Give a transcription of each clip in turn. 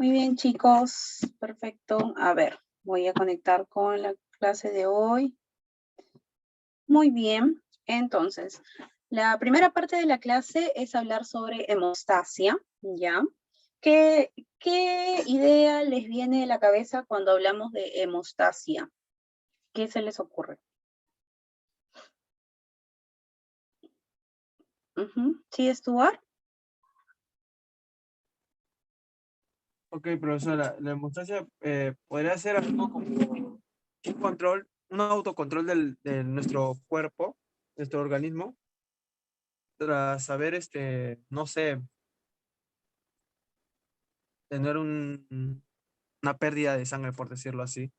Muy bien, chicos. Perfecto. A ver, voy a conectar con la clase de hoy. Muy bien. Entonces, la primera parte de la clase es hablar sobre hemostasia, ¿ya? ¿Qué idea les viene a la cabeza cuando hablamos de hemostasia? ¿Qué se les ocurre? ¿Sí, Stuart? Ok, profesora, la hemostasia podría ser algo como un control, un autocontrol de nuestro cuerpo, nuestro organismo, tras saber, no sé, tener una pérdida de sangre, por decirlo así.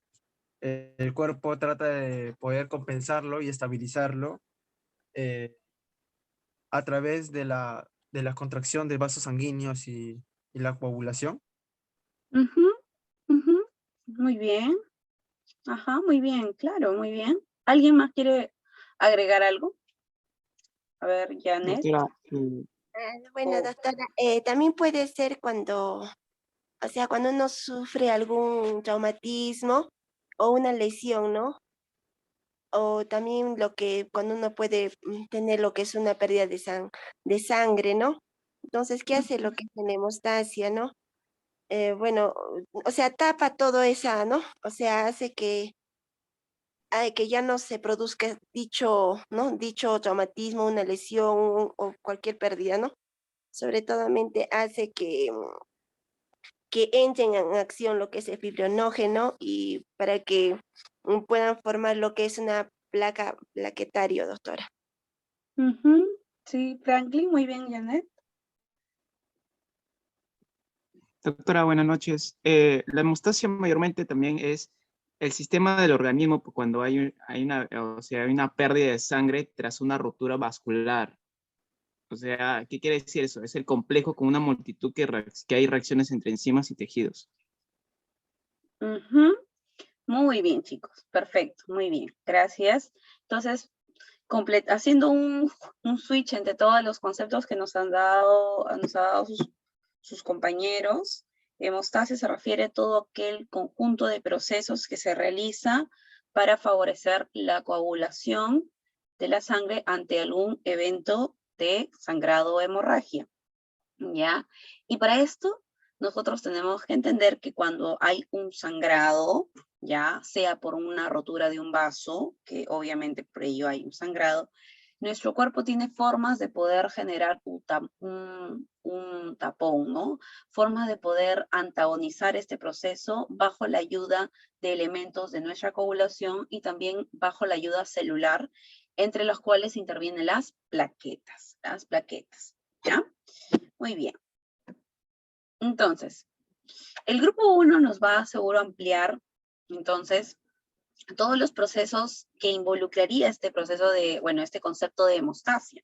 El cuerpo trata de poder compensarlo y estabilizarlo eh, a través de la contracción de vasos sanguíneos y la coagulación. Ujú, ujú. Muy bien. Ajá, muy bien, claro, muy bien. ¿Alguien más quiere agregar algo? A ver, Janet. Doctora, Bueno, doctora, también puede ser cuando, o sea, cuando uno sufre algún traumatismo o una lesión, ¿no? O también lo que cuando uno puede tener lo que es una pérdida de sangre, ¿no? Entonces, ¿qué hace lo que es la hemostasia, no? Bueno, o sea, tapa todo esa, ¿no? O sea, hace que ya no se produzca dicho, ¿no? Dicho traumatismo, una lesión o cualquier pérdida, ¿no? Sobre todo hace que entren en acción lo que es el fibrinógeno y para que puedan formar lo que es una plaquetario, doctora. Ujú. Sí, Franklin, muy bien, Janet. doctora, buenas noches. La hemostasia mayormente también es el sistema del organismo cuando hay una pérdida de sangre tras una rotura vascular. O sea, ¿qué quiere decir eso? Es el complejo con una multitud que hay reacciones entre enzimas y tejidos. Ujú. Muy bien, chicos. Perfecto, muy bien. Gracias. Entonces, haciendo un switch entre todos los conceptos que nos han dado sus compañeros, hemostasia se refiere a todo aquel conjunto de procesos que se realiza para favorecer la coagulación de la sangre ante algún evento de sangrado o hemorragia. ¿Ya? Y para esto, nosotros tenemos que entender que cuando hay un sangrado, ya sea por una rotura de un vaso, que obviamente por ello hay un sangrado, nuestro cuerpo tiene formas de poder generar un tapón, ¿no? Formas de poder antagonizar este proceso bajo la ayuda de elementos de nuestra coagulación y también bajo la ayuda celular, entre los cuales intervienen las plaquetas, ¿ya? Muy bien. Entonces, el grupo 1 nos va a seguro ampliar, entonces, todos los procesos que involucraría este proceso este concepto de hemostasia.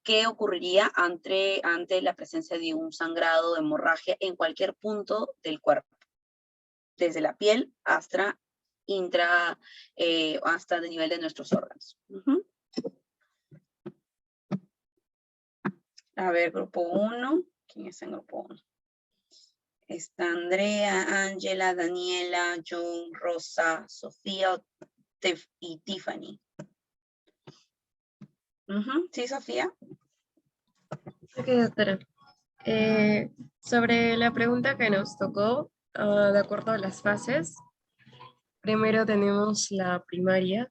¿Qué ocurriría ante la presencia de un sangrado o hemorragia en cualquier punto del cuerpo? Desde la piel hasta hasta el nivel de nuestros órganos. A ver, grupo 1. ¿Quién está en grupo 1? Está Andrea, Ángela, Daniela, John, Rosa, Sofía y Tiffany. ¿Sí, Sofía? Ok, doctora. Sobre la pregunta que nos tocó, de acuerdo a las fases, primero tenemos la primaria,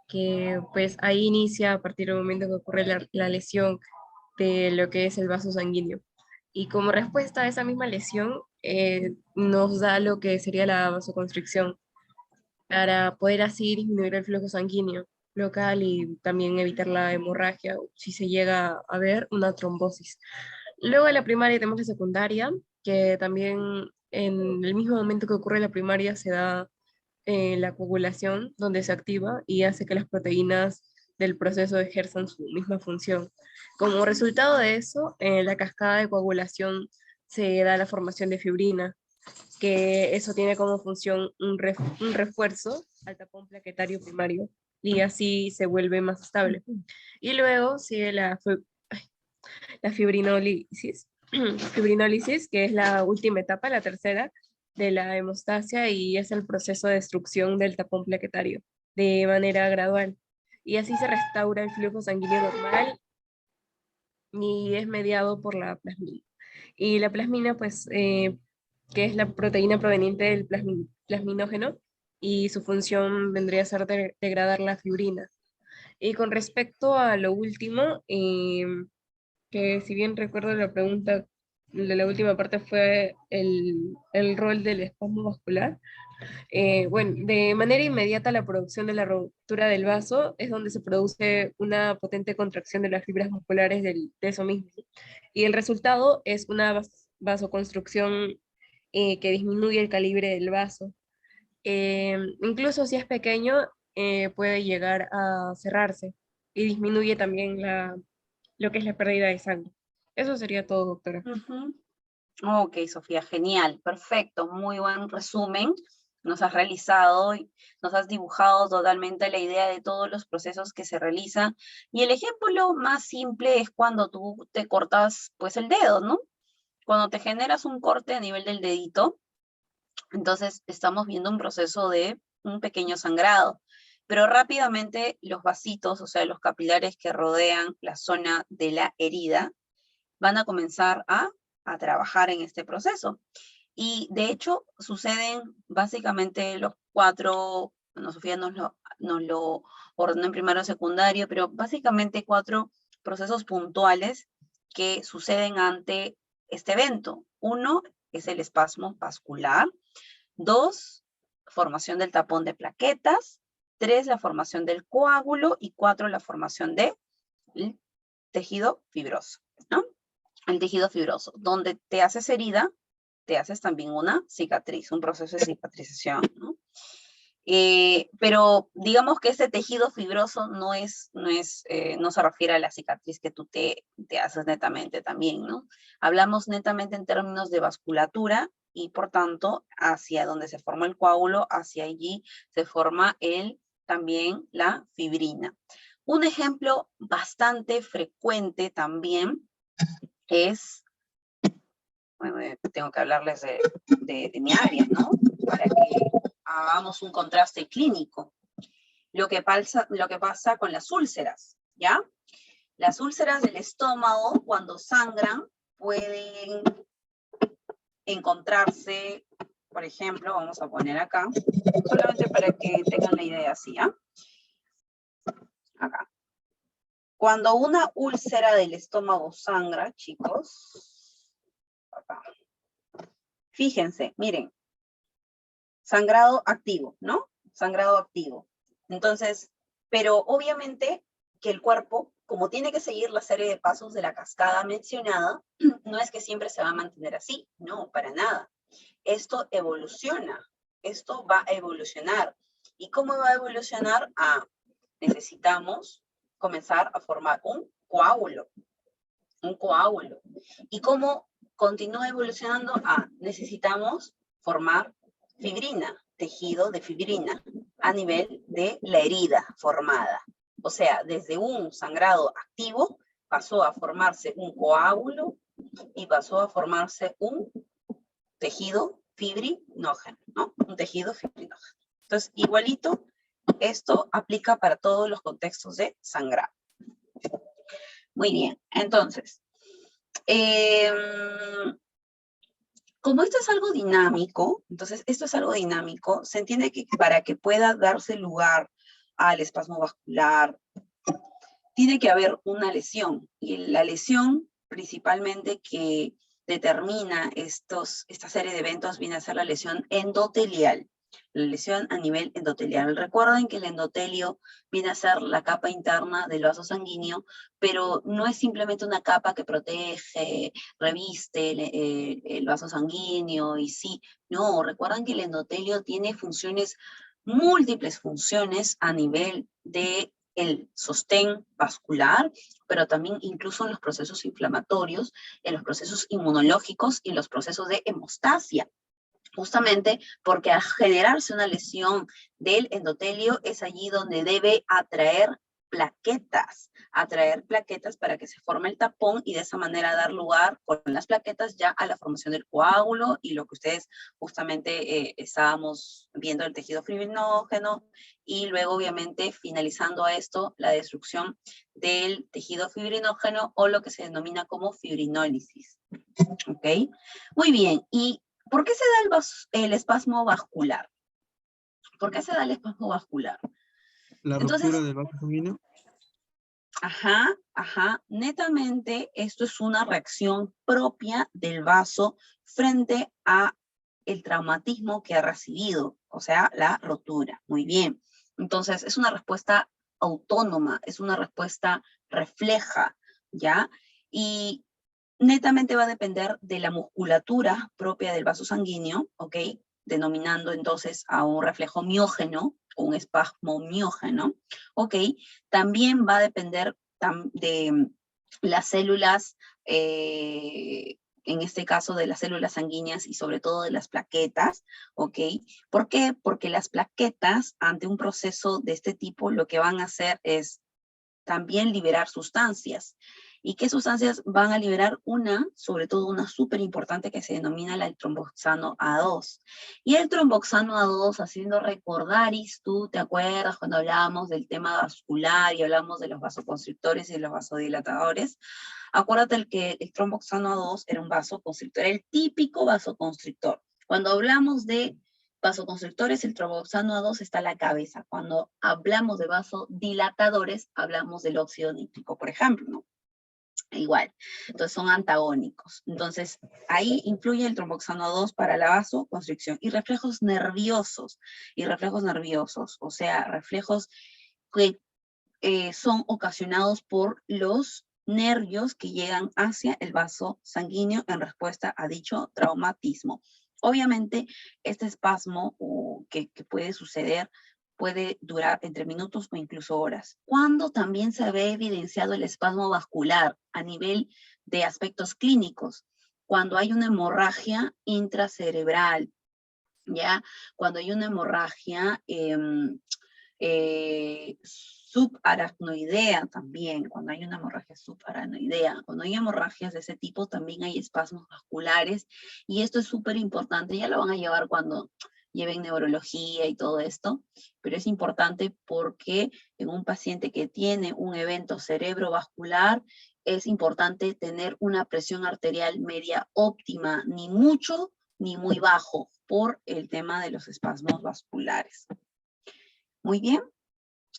que pues ahí inicia a partir del momento que ocurre la lesión de lo que es el vaso sanguíneo. Y como respuesta a esa misma lesión, nos da lo que sería la vasoconstricción, para poder así disminuir el flujo sanguíneo local y también evitar la hemorragia, si se llega a ver una trombosis. Luego de la primaria tenemos la secundaria, que también en el mismo momento que ocurre la primaria se da la coagulación, donde se activa y hace que las proteínas del proceso ejerzan su misma función. Como resultado de eso, en la cascada de coagulación se da la formación de fibrina, que eso tiene como función un refuerzo al tapón plaquetario primario y así se vuelve más estable. Y luego sigue la fibrinólisis, fibrinólisis, que es la última etapa, la tercera, de la hemostasia, y es el proceso de destrucción del tapón plaquetario de manera gradual. Y así se restaura el flujo sanguíneo normal y es mediado por la plasmina. Y la plasmina, pues, que es la proteína proveniente del plasminógeno, y su función vendría a ser degradar la fibrina. Y con respecto a lo último, que si bien recuerdo la pregunta de la última parte fue el rol del espasmo vascular. Bueno, de manera inmediata la producción de la ruptura del vaso es donde se produce una potente contracción de las fibras musculares de eso mismo. Y el resultado es una vasoconstrucción que disminuye el calibre del vaso. Incluso si es pequeño, puede llegar a cerrarse y disminuye también lo que es la pérdida de sangre. Eso sería todo, doctora. Ujú. Ok, Sofía, genial, perfecto, muy buen resumen. Nos has realizado y nos has dibujado totalmente la idea de todos los procesos que se realizan. Y el ejemplo más simple es cuando tú te cortas pues el dedo, ¿no? Cuando te generas un corte a nivel del dedito, entonces estamos viendo un proceso de un pequeño sangrado. Pero rápidamente los vasitos, o sea, los capilares que rodean la zona de la herida, van a comenzar a trabajar en este proceso. Y de hecho suceden básicamente los cuatro, bueno, Sofía nos lo ordenó en primero y secundario, pero básicamente 4 procesos puntuales que suceden ante este evento. 1 es el espasmo vascular. 2, formación del tapón de plaquetas. 3, la formación del coágulo. Y 4, la formación del tejido fibroso, ¿no? El tejido fibroso. Donde te haces herida, te haces también una cicatriz, un proceso de cicatrización, ¿no? Pero digamos que este tejido fibroso no se refiere a la cicatriz que tú te haces netamente también, ¿no? Hablamos netamente en términos de vasculatura y por tanto hacia donde se forma el coágulo, hacia allí se forma también la fibrina. Un ejemplo bastante frecuente también es, bueno, tengo que hablarles de mi área, ¿no? Para que hagamos un contraste clínico. Lo que pasa con las úlceras, ¿ya? Las úlceras del estómago, cuando sangran, pueden encontrarse, por ejemplo, vamos a poner acá, solamente para que tengan la idea así, ¿ya? Acá. Cuando una úlcera del estómago sangra, chicos, acá. Fíjense, miren, sangrado activo, ¿no? Sangrado activo. Entonces, pero obviamente que el cuerpo, como tiene que seguir la serie de pasos de la cascada mencionada, no es que siempre se va a mantener así, no, para nada. Esto evoluciona, esto va a evolucionar. ¿Y cómo va a evolucionar? Necesitamos comenzar a formar un coágulo. Un coágulo. ¿Y cómo continúa evolucionando? Necesitamos formar fibrina, tejido de fibrina, a nivel de la herida formada. O sea, desde un sangrado activo pasó a formarse un coágulo y pasó a formarse un tejido fibrinógeno, ¿no? Un tejido fibrinógeno. Entonces, igualito, esto aplica para todos los contextos de sangrado. Muy bien, entonces, como esto es algo dinámico, se entiende que para que pueda darse lugar al espasmo vascular, tiene que haber una lesión. Y la lesión principalmente que determina esta serie de eventos viene a ser la lesión endotelial. La lesión a nivel endotelial. Recuerden que el endotelio viene a ser la capa interna del vaso sanguíneo, pero no es simplemente una capa que protege, reviste el vaso sanguíneo y sí. No, recuerden que el endotelio tiene múltiples funciones a nivel de el sostén vascular, pero también incluso en los procesos inflamatorios, en los procesos inmunológicos y en los procesos de hemostasia. Justamente porque al generarse una lesión del endotelio es allí donde debe atraer plaquetas, para que se forme el tapón y de esa manera dar lugar con las plaquetas ya a la formación del coágulo y lo que ustedes justamente estábamos viendo, el tejido fibrinógeno, y luego obviamente finalizando a esto la destrucción del tejido fibrinógeno o lo que se denomina como fibrinólisis. ¿Ok? Muy bien. ¿Y por qué se da el espasmo vascular? ¿Por qué se da el espasmo vascular? La Entonces, ruptura del vaso sanguíneo. Netamente esto es una reacción propia del vaso frente a el traumatismo que ha recibido, o sea, la rotura. Muy bien. Entonces, es una respuesta autónoma, es una respuesta refleja, ¿ya? Y netamente va a depender de la musculatura propia del vaso sanguíneo, ¿ok? Denominando entonces a un reflejo miógeno, o un espasmo miógeno, ¿ok? También va a depender de las células, en este caso de las células sanguíneas y sobre todo de las plaquetas, ¿ok? ¿Por qué? Porque las plaquetas, ante un proceso de este tipo, lo que van a hacer es también liberar sustancias. ¿Y qué sustancias van a liberar? Sobre todo una súper importante que se denomina el tromboxano A2. Y el tromboxano A2, haciendo recordaris, tú te acuerdas cuando hablábamos del tema vascular y hablamos de los vasoconstrictores y los vasodilatadores. Acuérdate que el tromboxano A2 era un vasoconstrictor, el típico vasoconstrictor. Cuando hablamos de vasoconstrictores, el tromboxano A2 está a la cabeza. Cuando hablamos de vasodilatadores, hablamos del óxido nítrico, por ejemplo, ¿no? Igual, entonces son antagónicos. Entonces, ahí influye el tromboxano A2 para la vasoconstricción. Y reflejos nerviosos, o sea, reflejos que son ocasionados por los nervios que llegan hacia el vaso sanguíneo en respuesta a dicho traumatismo. Obviamente, este espasmo que puede suceder puede durar entre minutos o incluso horas. ¿Cuándo también se ve evidenciado el espasmo vascular a nivel de aspectos clínicos? Cuando hay una hemorragia intracerebral, ¿ya? Cuando hay una hemorragia subaracnoidea también, cuando hay una hemorragia subaracnoidea. Cuando hay hemorragias de ese tipo también hay espasmos vasculares y esto es súper importante, ya lo van a llevar cuando lleven neurología y todo esto, pero es importante porque en un paciente que tiene un evento cerebrovascular es importante tener una presión arterial media óptima, ni mucho ni muy bajo, por el tema de los espasmos vasculares. Muy bien.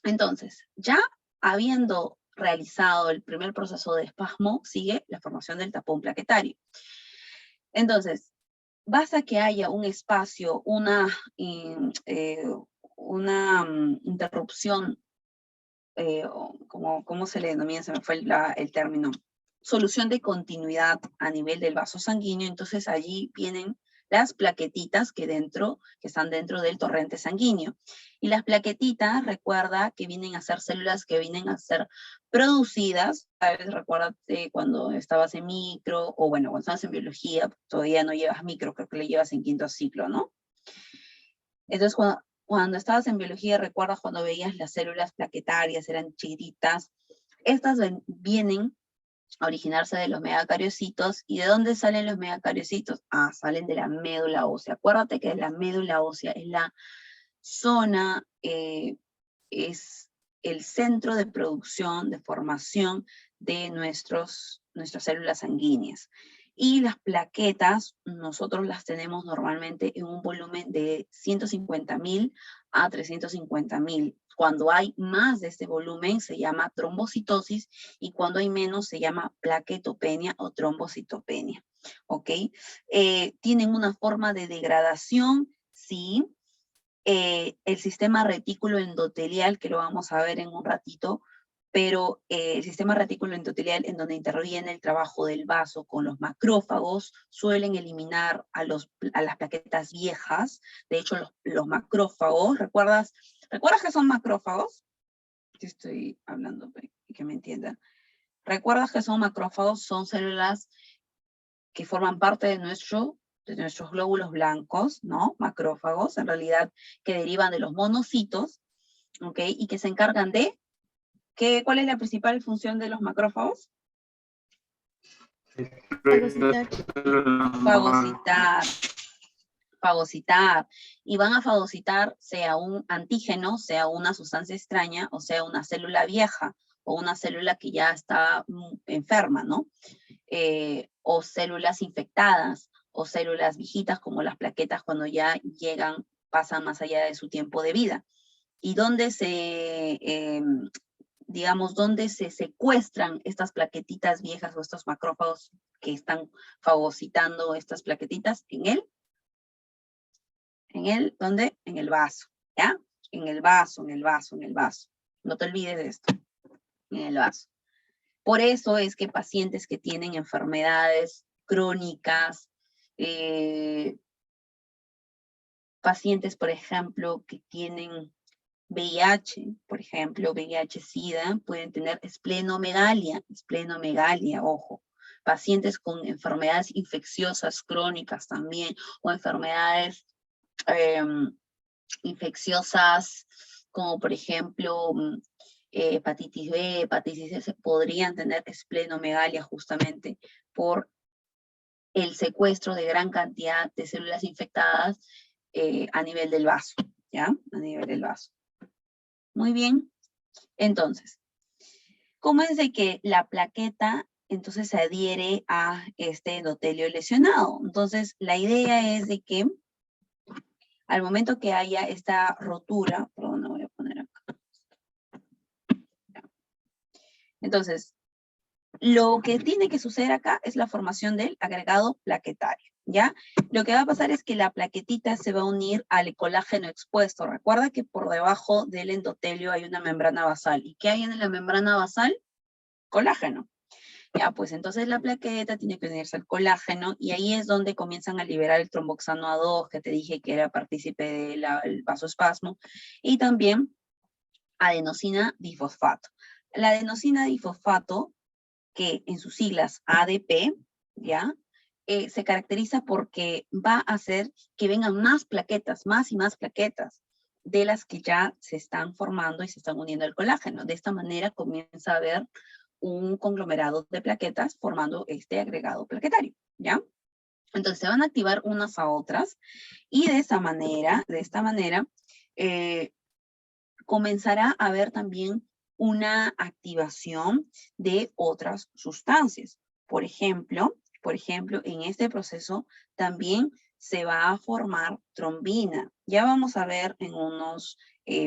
Entonces, ya habiendo realizado el primer proceso de espasmo, sigue la formación del tapón plaquetario. Entonces, basta que haya un espacio, una interrupción, ¿cómo se le denomina? Se me fue el término. Solución de continuidad a nivel del vaso sanguíneo, entonces allí vienen las plaquetitas que están dentro del torrente sanguíneo. Y las plaquetitas, recuerda que vienen a ser células que vienen a ser producidas, ¿sabes? Recuérdate cuando estabas en micro, o bueno, cuando estabas en biología, todavía no llevas micro, creo que le llevas en quinto ciclo, ¿no? Entonces, cuando estabas en biología, recuerdas cuando veías las células plaquetarias, eran chiquititas. Estas vienen a originarse de los megacariocitos. ¿Y de dónde salen los megacariocitos? Salen de la médula ósea. Acuérdate que la médula ósea es la zona, es el centro de producción, de formación de nuestras células sanguíneas. Y las plaquetas, nosotros las tenemos normalmente en un volumen de 150.000 a 350.000. Cuando hay más de este volumen se llama trombocitosis y cuando hay menos se llama plaquetopenia o trombocitopenia. ¿Ok? Tienen una forma de degradación, sí. El sistema retículo endotelial, que lo vamos a ver en un ratito, pero el sistema retículo endotelial, en donde interviene el trabajo del vaso con los macrófagos, suelen eliminar a las plaquetas viejas. De hecho, los macrófagos, ¿recuerdas qué son macrófagos? Yo estoy hablando para que me entiendan. ¿Recuerdas que son macrófagos? Son células que forman parte de nuestros glóbulos blancos, ¿no? Macrófagos, en realidad, que derivan de los monocitos, ¿ok? Y que se encargan de ¿Cuál es la principal función de los macrófagos? Fagocitar. Fagocitar. Fagocitar. Y van a fagocitar sea un antígeno, sea una sustancia extraña, o sea una célula vieja, o una célula que ya está enferma, ¿no? O células infectadas, o células viejitas como las plaquetas cuando ya llegan, pasan más allá de su tiempo de vida. Y donde digamos, donde se secuestran estas plaquetitas viejas o estos macrófagos que están fagocitando estas plaquetitas ¿dónde? En el vaso, ¿ya? En el vaso. No te olvides de esto, en el vaso. Por eso es que pacientes que tienen enfermedades crónicas, pacientes, por ejemplo, que tienen VIH, por ejemplo, VIH-Sida, pueden tener esplenomegalia, ojo. Pacientes con enfermedades infecciosas crónicas también, o enfermedades infecciosas como por ejemplo hepatitis B, hepatitis C, podrían tener esplenomegalia justamente por el secuestro de gran cantidad de células infectadas a nivel del vaso, ¿ya? A nivel del vaso. Muy bien. Entonces, ¿cómo es de que la plaqueta entonces se adhiere a este endotelio lesionado? Entonces, la idea es de que al momento que haya esta rotura, perdón, no voy a poner acá. Entonces, lo que tiene que suceder acá es la formación del agregado plaquetario, ¿ya? Lo que va a pasar es que la plaquetita se va a unir al colágeno expuesto. Recuerda que por debajo del endotelio hay una membrana basal. ¿Y qué hay en la membrana basal? Colágeno. Ya, pues entonces la plaqueta tiene que unirse al colágeno y ahí es donde comienzan a liberar el tromboxano A2, que te dije que era partícipe del vasoespasmo, y también adenosina difosfato. La adenosina difosfato, que en sus siglas ADP, ¿ya? Se caracteriza porque va a hacer que vengan más plaquetas, más y más plaquetas de las que ya se están formando y se están uniendo al colágeno. De esta manera comienza a haber un conglomerado de plaquetas formando este agregado plaquetario, ¿ya? Entonces se van a activar unas a otras y de esta manera, comenzará a haber también una activación de otras sustancias. Por ejemplo, en este proceso también se va a formar trombina. Ya vamos a ver en unos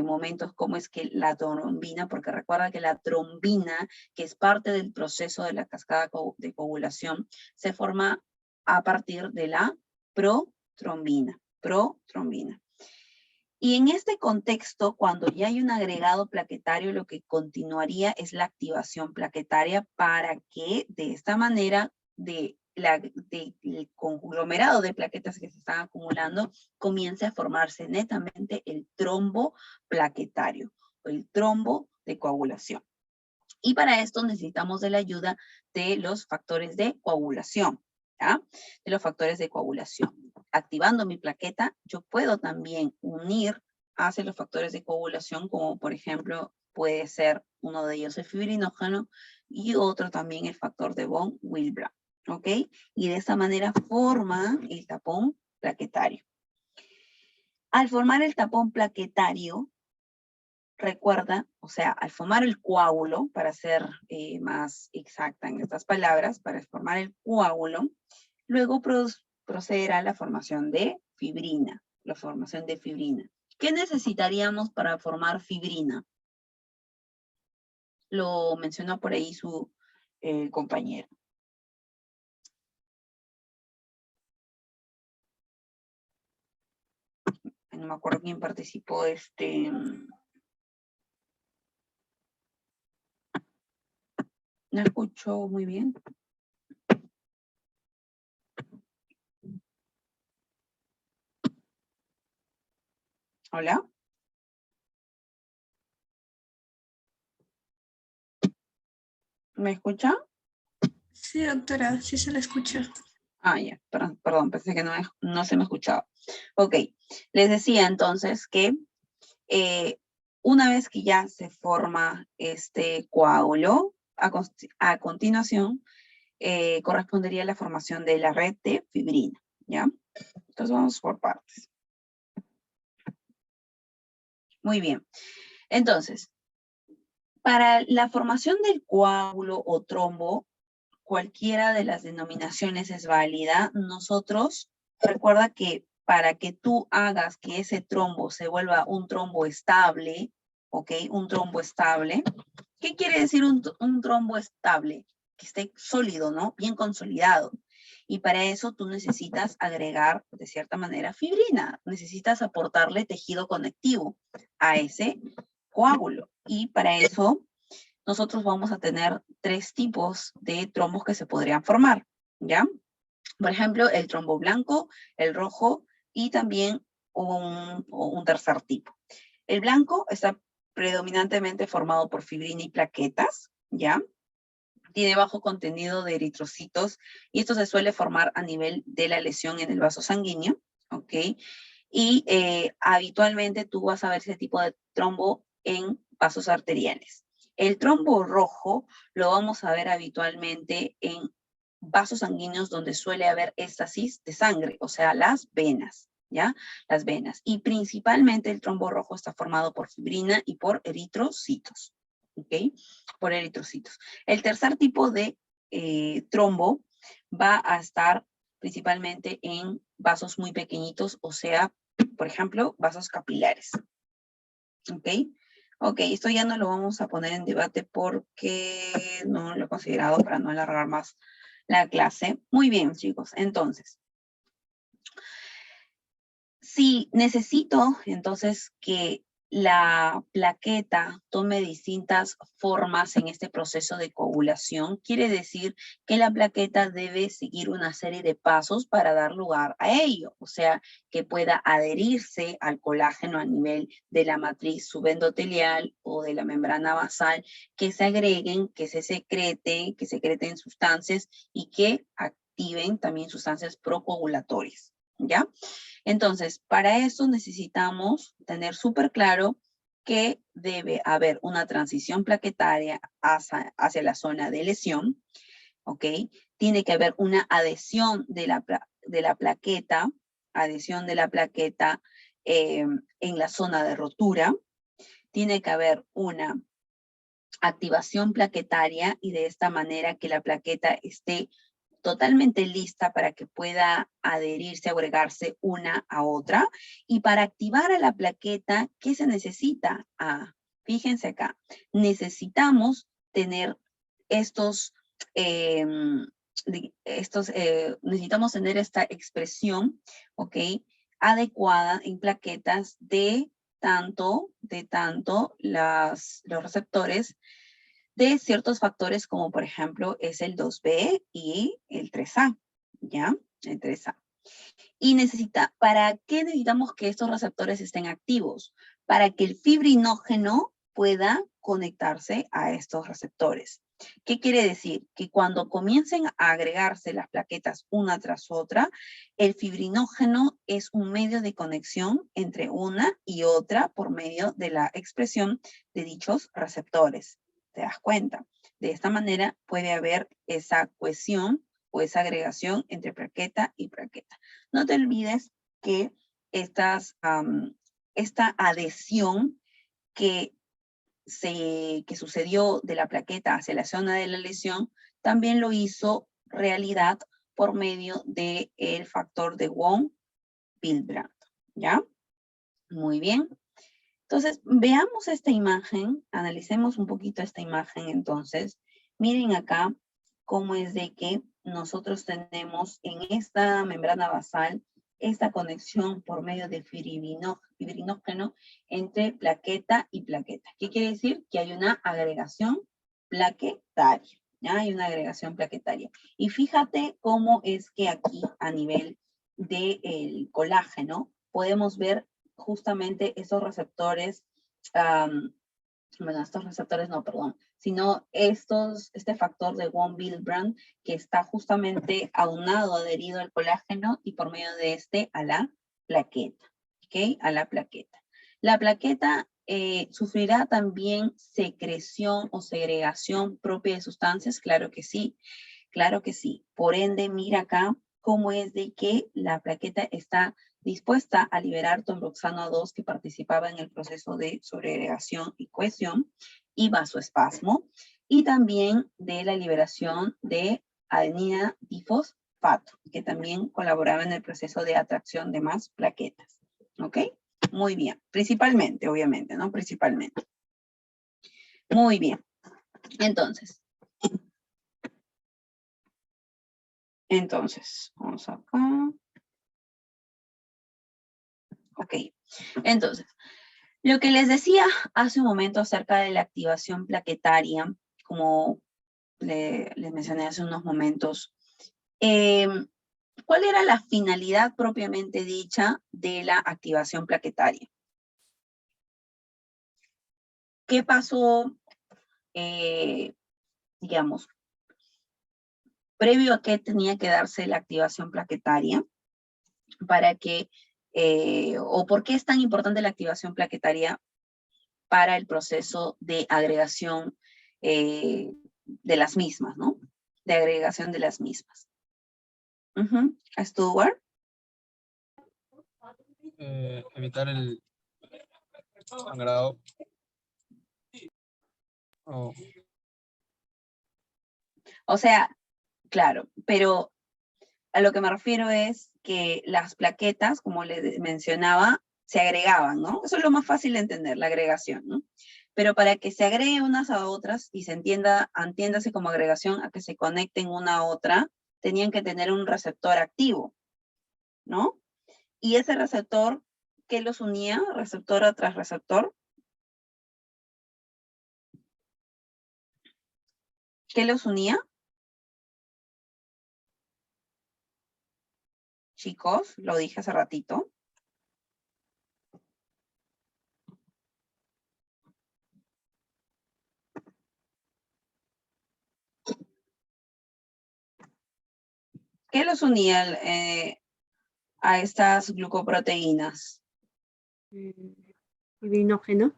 momentos cómo es que la trombina, porque recuerda que la trombina, que es parte del proceso de la cascada de coagulación, se forma a partir de la protrombina. Y en este contexto, cuando ya hay un agregado plaquetario, lo que continuaría es la activación plaquetaria para que de esta manera del conglomerado de plaquetas que se están acumulando comience a formarse netamente el trombo plaquetario o el trombo de coagulación. Y para esto necesitamos de la ayuda de los factores de coagulación, ¿ya? De los factores de coagulación. Activando mi plaqueta, yo puedo también unir hacia los factores de coagulación, como por ejemplo puede ser uno de ellos el fibrinógeno y otro también el factor de von Willebrand, ¿ok? Y de esta manera forma el tapón plaquetario. Al formar el tapón plaquetario, recuerda, o sea, al formar el coágulo, para ser más exacta en estas palabras, para formar el coágulo, luego procederá la formación de fibrina, ¿Qué necesitaríamos para formar fibrina? Lo mencionó por ahí su compañero. No me acuerdo quién participó, no escucho muy bien. ¿Hola? ¿Me escucha? Sí, doctora, sí se la escucha. Ah, ya, perdón, pensé que no se me escuchaba. Ok, les decía entonces que una vez que ya se forma este coágulo, a continuación correspondería la formación de la red de fibrina, ¿ya? Entonces vamos por partes. Muy bien. Entonces, para la formación del coágulo o trombo, cualquiera de las denominaciones es válida. Nosotros, recuerda que para que tú hagas que ese trombo se vuelva un trombo estable, ¿ok? Un trombo estable. ¿Qué quiere decir un trombo estable? Que esté sólido, ¿no? Bien consolidado. Y para eso tú necesitas agregar, de cierta manera, fibrina. Necesitas aportarle tejido conectivo a ese coágulo. Y para eso nosotros vamos a tener 3 tipos de trombos que se podrían formar, ¿ya? Por ejemplo, el trombo blanco, el rojo y también un tercer tipo. El blanco está predominantemente formado por fibrina y plaquetas, ¿ya? Tiene bajo contenido de eritrocitos y esto se suele formar a nivel de la lesión en el vaso sanguíneo, ¿ok? Y habitualmente tú vas a ver ese tipo de trombo en vasos arteriales. El trombo rojo lo vamos a ver habitualmente en vasos sanguíneos donde suele haber éstasis de sangre, o sea, las venas, ¿ya? Las venas. Y principalmente el trombo rojo está formado por fibrina y por eritrocitos, ¿ok? Por eritrocitos. El tercer tipo de trombo va a estar principalmente en vasos muy pequeñitos, o sea, por ejemplo, vasos capilares. ¿Ok? Ok, esto ya no lo vamos a poner en debate porque no lo he considerado para no alargar más la clase. Muy bien, chicos. Entonces, si necesito entonces que la plaqueta tome distintas formas en este proceso de coagulación, quiere decir que la plaqueta debe seguir una serie de pasos para dar lugar a ello, o sea, que pueda adherirse al colágeno a nivel de la matriz subendotelial o de la membrana basal, que se agreguen, que se secreten sustancias y que activen también sustancias procoagulatorias, ¿ya? Entonces, para eso necesitamos tener súper claro que debe haber una transición plaquetaria hacia la zona de lesión, ¿ok? Tiene que haber una adhesión de la plaqueta, en la zona de rotura. Tiene que haber una activación plaquetaria y de esta manera que la plaqueta esté totalmente lista para que pueda adherirse, agregarse una a otra. Y para activar a la plaqueta, ¿qué se necesita? Fíjense acá, necesitamos tener necesitamos tener esta expresión, ¿ok? Adecuada en plaquetas de tanto los receptores de ciertos factores como por ejemplo es el 2B y el 3A, ¿ya? El 3A. Y ¿para qué necesitamos que estos receptores estén activos? Para que el fibrinógeno pueda conectarse a estos receptores. ¿Qué quiere decir? Que cuando comiencen a agregarse las plaquetas una tras otra, el fibrinógeno es un medio de conexión entre una y otra por medio de la expresión de dichos receptores. ¿Te das cuenta? De esta manera puede haber esa cohesión o esa agregación entre plaqueta y plaqueta. No te olvides que esta adhesión que sucedió de la plaqueta hacia la zona de la lesión, también lo hizo realidad por medio del factor de Wong-Willebrand, ¿ya? Muy bien. Entonces, veamos esta imagen, analicemos un poquito esta imagen entonces. Miren acá cómo es de que nosotros tenemos en esta membrana basal esta conexión por medio de fibrinógeno entre plaqueta y plaqueta. ¿Qué quiere decir? Que hay una agregación plaquetaria. ¿Ya? Hay una agregación plaquetaria. Y fíjate cómo es que aquí a nivel del colágeno podemos ver justamente esos receptores, estos receptores no, perdón, sino este factor de Wong-Willebrand que está justamente aunado, adherido al colágeno y por medio de a la plaqueta, ¿ok? A la plaqueta. La plaqueta ¿Sufrirá también secreción o segregación propia de sustancias? Claro que sí, claro que sí. Por ende, mira acá cómo es de que la plaqueta está dispuesta a liberar tombroxano 2 que participaba en el proceso de sobreagregación y cohesión y vasoespasmo, y también de la liberación de adenina difosfato, que también colaboraba en el proceso de atracción de más plaquetas. ¿Ok? Muy bien. Principalmente, obviamente, ¿no? Principalmente. Muy bien. Entonces, vamos acá. Ok. Entonces, lo que les decía hace un momento acerca de la activación plaquetaria, como les mencioné hace unos momentos, ¿cuál era la finalidad propiamente dicha de la activación plaquetaria? ¿Qué pasó, digamos, previo a que tenía que darse la activación plaquetaria para que, o por qué es tan importante la activación plaquetaria para el proceso de agregación de las mismas, ¿no? De agregación de las mismas. Stuart. Evitar el sangrado. Oh. O sea, claro, pero a lo que me refiero es que las plaquetas, como les mencionaba, se agregaban, ¿no? Eso es lo más fácil de entender, la agregación, ¿no? Pero para que se agreguen unas a otras y se entiéndase como agregación a que se conecten una a otra, tenían que tener un receptor activo, ¿no? Y ese receptor, ¿qué los unía? Receptor tras receptor. ¿Qué los unía? Chicos, lo dije hace ratito. ¿Qué los unía a estas glucoproteínas? Fibrinógeno.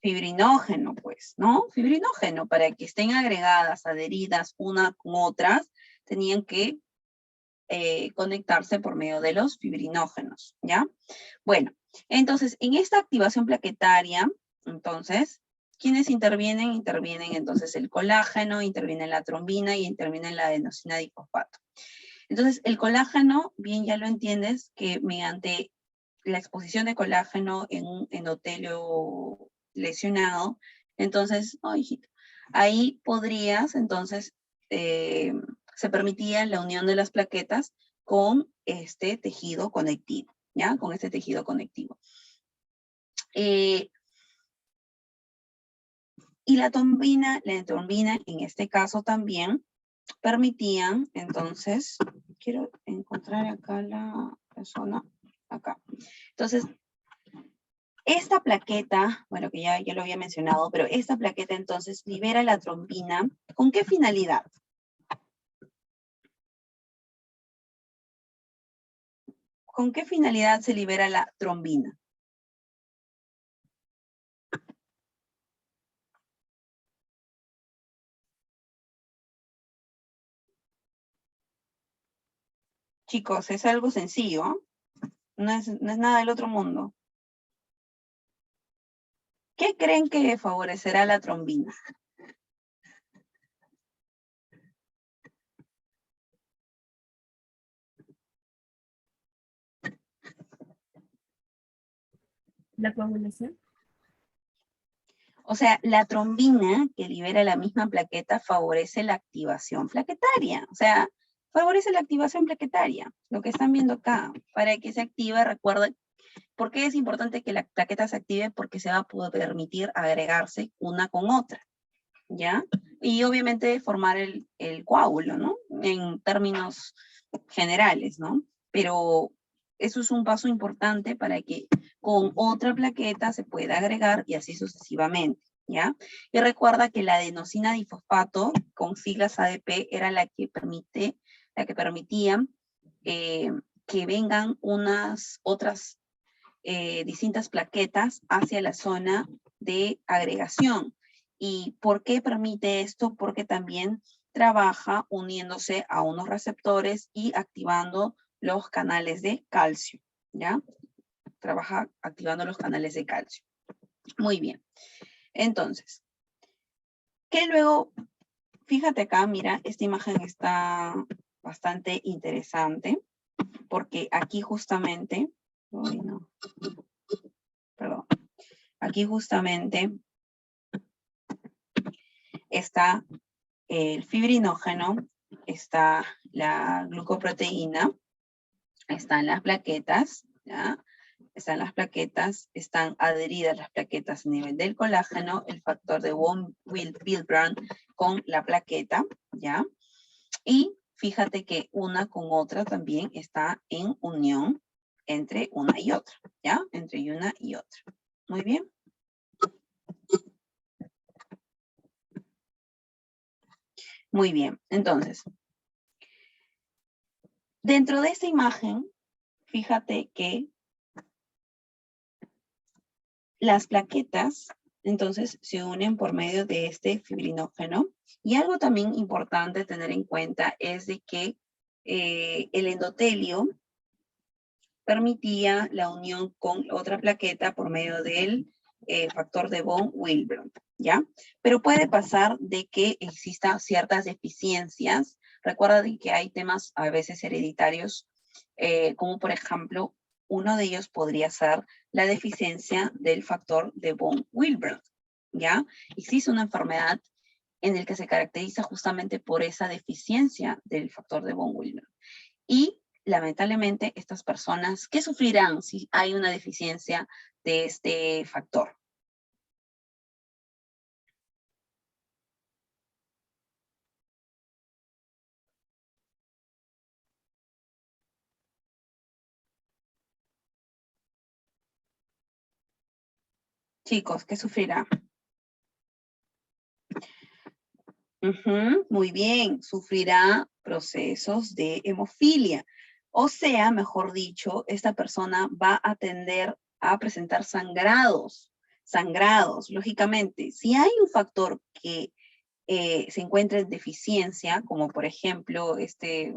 Fibrinógeno, pues, ¿no? Fibrinógeno, para que estén agregadas, adheridas una con otras, tenían que conectarse por medio de los fibrinógenos, ¿ya? Bueno, entonces, en esta activación plaquetaria, entonces, ¿quiénes intervienen? Intervienen entonces el colágeno, interviene la trombina y interviene la adenosina difosfato. Entonces, el colágeno, bien ya lo entiendes, que mediante la exposición de colágeno en un endotelio lesionado, entonces, oh, hijito, ahí podrías, entonces, se permitía la unión de las plaquetas con este tejido conectivo, ¿ya? Con este tejido conectivo. Y la trombina en este caso también permitían, entonces, quiero encontrar acá la zona, acá. Entonces, esta plaqueta, bueno, que ya lo había mencionado, pero esta plaqueta entonces libera la trombina. ¿Con qué finalidad? ¿Con qué finalidad se libera la trombina? Chicos, es algo sencillo, no es nada del otro mundo. ¿Qué creen que favorecerá la trombina? La coagulación. O sea, la trombina que libera la misma plaqueta favorece la activación plaquetaria. O sea, favorece la activación plaquetaria, lo que están viendo acá. Para que se active, recuerden, ¿por qué es importante que la plaqueta se active? Porque se va a poder permitir agregarse una con otra, ¿ya? Y obviamente formar el coágulo, ¿no? En términos generales, ¿no? Pero eso es un paso importante para que con otra plaqueta se pueda agregar y así sucesivamente, ¿ya? Y recuerda que la adenosina difosfato, con siglas ADP, era la que permitía que vengan unas otras distintas plaquetas hacia la zona de agregación. ¿Y por qué permite esto? Porque también trabaja uniéndose a unos receptores y activando los canales de calcio, ¿ya? Trabaja activando los canales de calcio. Muy bien. Entonces, ¿qué luego? Fíjate acá, mira, esta imagen está bastante interesante, porque aquí justamente, ay, no, perdón, aquí justamente está el fibrinógeno, está la glucoproteína, están las plaquetas, ¿ya? Están las plaquetas, están adheridas las plaquetas a nivel del colágeno, el factor de von Willebrand con la plaqueta, ¿ya? Y fíjate que una con otra también está en unión entre una y otra, ¿ya? Entre una y otra. Muy bien. Muy bien, entonces, dentro de esta imagen, fíjate que las plaquetas, entonces, se unen por medio de este fibrinógeno. Y algo también importante tener en cuenta es de que el endotelio permitía la unión con otra plaqueta por medio del factor de von Willebrand, ¿ya? Pero puede pasar de que existan ciertas deficiencias. Recuerda de que hay temas a veces hereditarios, como por ejemplo, uno de ellos podría ser la deficiencia del factor de von Willebrand, ¿ya? Existe una enfermedad en la que se caracteriza justamente por esa deficiencia del factor de von Willebrand. Y lamentablemente estas personas, ¿qué sufrirán si hay una deficiencia de este factor? Chicos, ¿qué sufrirá? Muy bien, sufrirá procesos de hemofilia. O sea, mejor dicho, esta persona va a tender a presentar sangrados, lógicamente. Si hay un factor que se encuentra en deficiencia, como por ejemplo este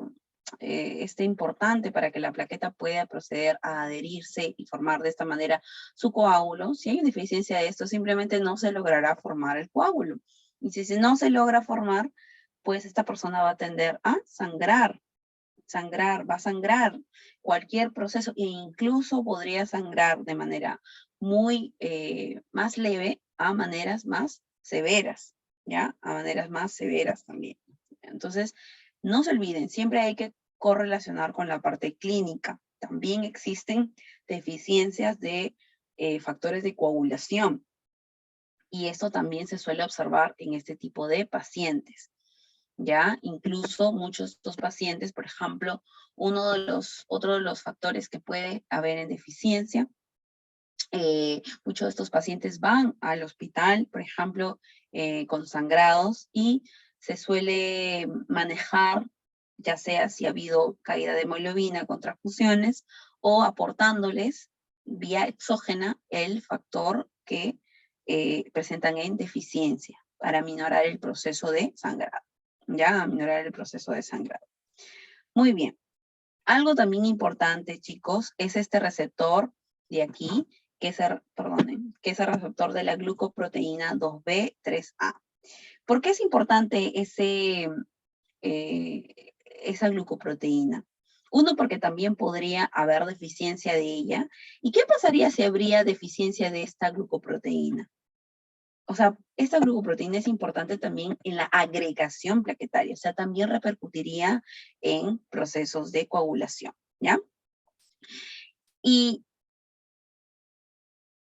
importante para que la plaqueta pueda proceder a adherirse y formar de esta manera su coágulo, si hay una deficiencia de esto, simplemente no se logrará formar el coágulo. Y si no se logra formar, pues esta persona va a tender a sangrar, va a sangrar cualquier proceso e incluso podría sangrar de manera muy más leve a maneras más severas, ¿ya? A maneras más severas también. Entonces, no se olviden, siempre hay que correlacionar con la parte clínica. También existen deficiencias de factores de coagulación y esto también se suele observar en este tipo de pacientes. ¿Ya? Incluso muchos de estos pacientes, por ejemplo, otro de los factores que puede haber en deficiencia, muchos de estos pacientes van al hospital, por ejemplo, con sangrados y se suele manejar, ya sea si ha habido caída de hemoglobina con transfusiones o aportándoles vía exógena el factor que presentan en deficiencia para aminorar el proceso de sangrado. Ya, aminorar el proceso de sangrado. Muy bien. Algo también importante, chicos, es este receptor de aquí, que es el receptor de la glucoproteína 2B3A. ¿Por qué es importante esa glucoproteína? Uno, porque también podría haber deficiencia de ella. ¿Y qué pasaría si habría deficiencia de esta glucoproteína? O sea, esta glucoproteína es importante también en la agregación plaquetaria, o sea, también repercutiría en procesos de coagulación, ¿ya? Y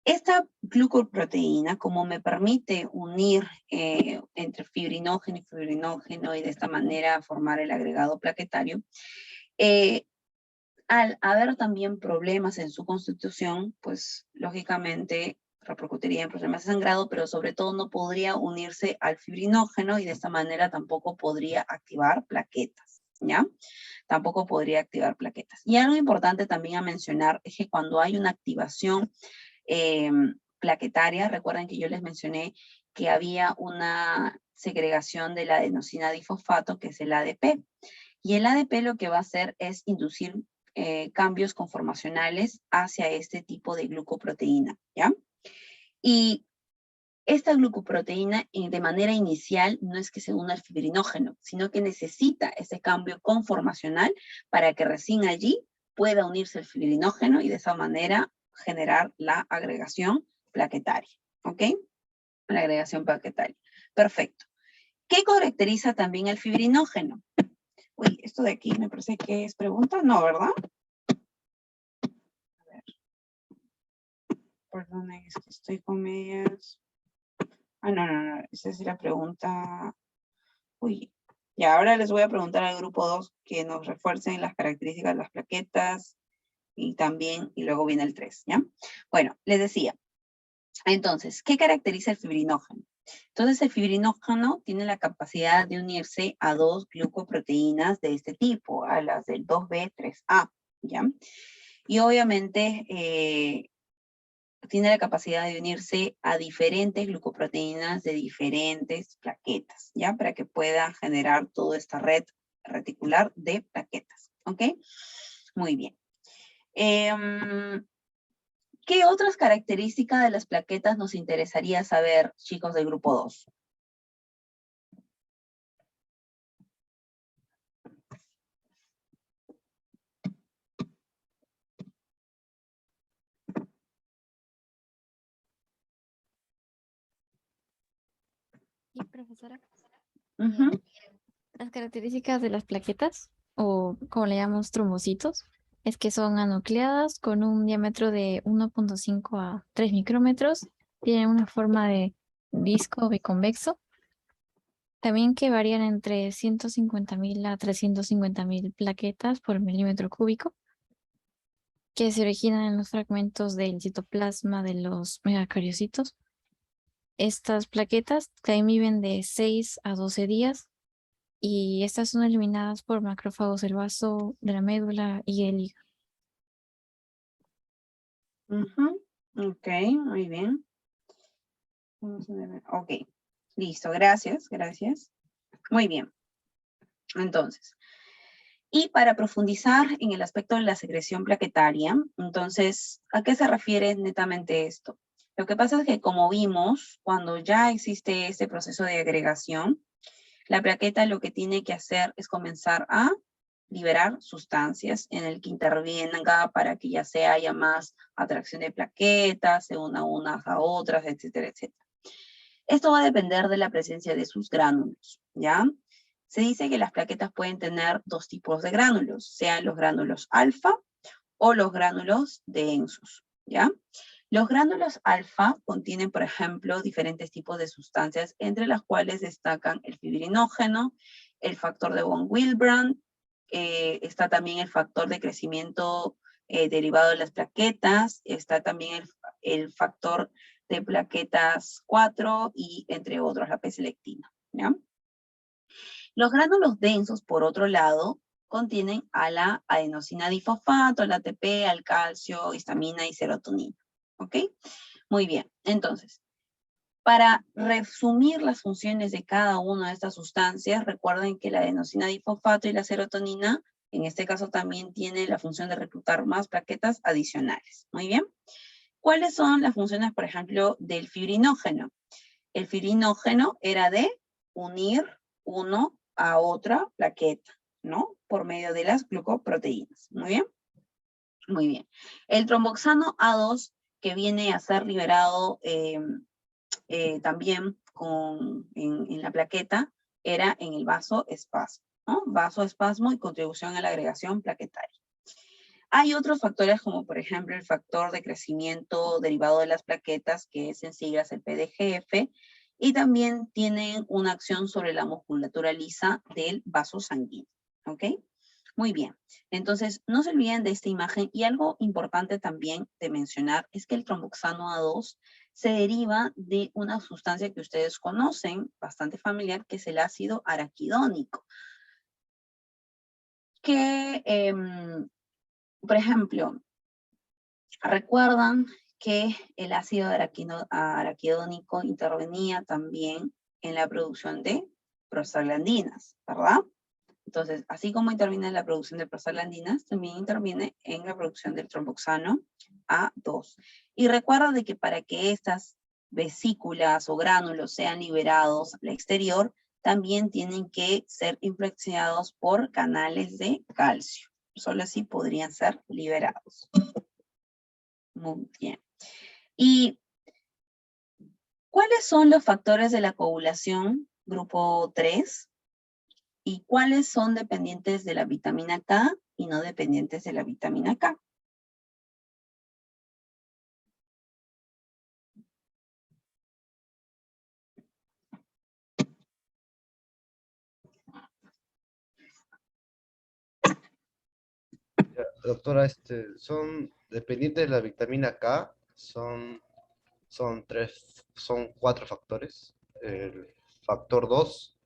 esta glucoproteína, como me permite unir entre fibrinógeno y de esta manera formar el agregado plaquetario, al haber también problemas en su constitución, pues lógicamente repercutiría en problemas de sangrado, pero sobre todo no podría unirse al fibrinógeno y de esta manera tampoco podría activar plaquetas, ¿ya? Tampoco podría activar plaquetas. Y algo importante también a mencionar es que cuando hay una activación plaquetaria. Recuerden que yo les mencioné que había una segregación de la adenosina difosfato, que es el ADP. Y el ADP lo que va a hacer es inducir cambios conformacionales hacia este tipo de glucoproteína, ¿ya? Y esta glucoproteína de manera inicial no es que se una al fibrinógeno, sino que necesita ese cambio conformacional para que recién allí pueda unirse el fibrinógeno y de esa manera generar la agregación plaquetaria, ¿ok? La agregación plaquetaria. Perfecto. ¿Qué caracteriza también el fibrinógeno? Uy, esto de aquí me parece que es pregunta, no, ¿verdad? A ver. Perdón, es que estoy con medias. Ah, no, esa es la pregunta. Uy, ya, ahora les voy a preguntar al grupo 2 que nos refuercen las características de las plaquetas y también, y luego viene el 3, ¿ya? Bueno, les decía, entonces, ¿qué caracteriza el fibrinógeno? Entonces, el fibrinógeno tiene la capacidad de unirse a dos glucoproteínas de este tipo, a las del 2B3A, ¿ya? Y obviamente tiene la capacidad de unirse a diferentes glucoproteínas de diferentes plaquetas, ¿ya? Para que pueda generar toda esta red reticular de plaquetas, ¿ok? Muy bien. ¿Qué otras características de las plaquetas nos interesaría saber, chicos del grupo 2? Sí, profesora. Ujú. Las características de las plaquetas, o como le llamamos trombocitos, es que son anucleadas con un diámetro de 1.5 a 3 micrómetros, tienen una forma de disco biconvexo, también que varían entre 150.000 a 350.000 plaquetas por milímetro cúbico, que se originan en los fragmentos del citoplasma de los megacariocitos. Estas plaquetas también viven de 6 a 12 días y estas son eliminadas por macrófagos del vaso, de la médula y el hígado. Ujú. Ok, muy bien. Ok, listo, gracias. Muy bien. Entonces, y para profundizar en el aspecto de la secreción plaquetaria, entonces, ¿a qué se refiere netamente esto? Lo que pasa es que como vimos, cuando ya existe este proceso de agregación, la plaqueta lo que tiene que hacer es comenzar a liberar sustancias en el que intervenga para que ya se haya más atracción de plaquetas, se una unas a otras, etcétera, etcétera. Esto va a depender de la presencia de sus gránulos, ¿ya? Se dice que las plaquetas pueden tener dos tipos de gránulos, sean los gránulos alfa o los gránulos densos, ¿ya? Los gránulos alfa contienen, por ejemplo, diferentes tipos de sustancias, entre las cuales destacan el fibrinógeno, el factor de von Willebrand, está también el factor de crecimiento derivado de las plaquetas, está también el factor de plaquetas 4 y entre otros, la P-selectina, ¿ya? Los gránulos densos, por otro lado, contienen a la adenosina difosfato, al ATP, al calcio, histamina y serotonina. ¿Ok? Muy bien. Entonces, para resumir las funciones de cada una de estas sustancias, recuerden que la adenosina difosfato y la serotonina, en este caso también tiene la función de reclutar más plaquetas adicionales. Muy bien. ¿Cuáles son las funciones, por ejemplo, del fibrinógeno? El fibrinógeno era de unir uno a otra plaqueta, ¿no? Por medio de las glucoproteínas. Muy bien. Muy bien. El tromboxano A2, que viene a ser liberado también en la plaqueta, era en el vasoespasmo, ¿no? Vasoespasmo y contribución a la agregación plaquetaria. Hay otros factores como por ejemplo el factor de crecimiento derivado de las plaquetas, que es en siglas el PDGF, y también tienen una acción sobre la musculatura lisa del vaso sanguíneo, ¿ok? Muy bien, entonces no se olviden de esta imagen y algo importante también de mencionar es que el tromboxano A2 se deriva de una sustancia que ustedes conocen, bastante familiar, que es el ácido araquidónico, que, por ejemplo, recuerdan que el ácido araquidónico intervenía también en la producción de prostaglandinas, ¿verdad? Entonces, así como interviene en la producción de prostaglandinas, también interviene en la producción del tromboxano A2. Y recuerda de que para que estas vesículas o gránulos sean liberados al exterior, también tienen que ser influenciados por canales de calcio. Solo así podrían ser liberados. Muy bien. ¿Y cuáles son los factores de la coagulación grupo 3? ¿Y cuáles son dependientes de la vitamina K y no dependientes de la vitamina K? Doctora, son dependientes de la vitamina K, son 4 factores. El factor 2,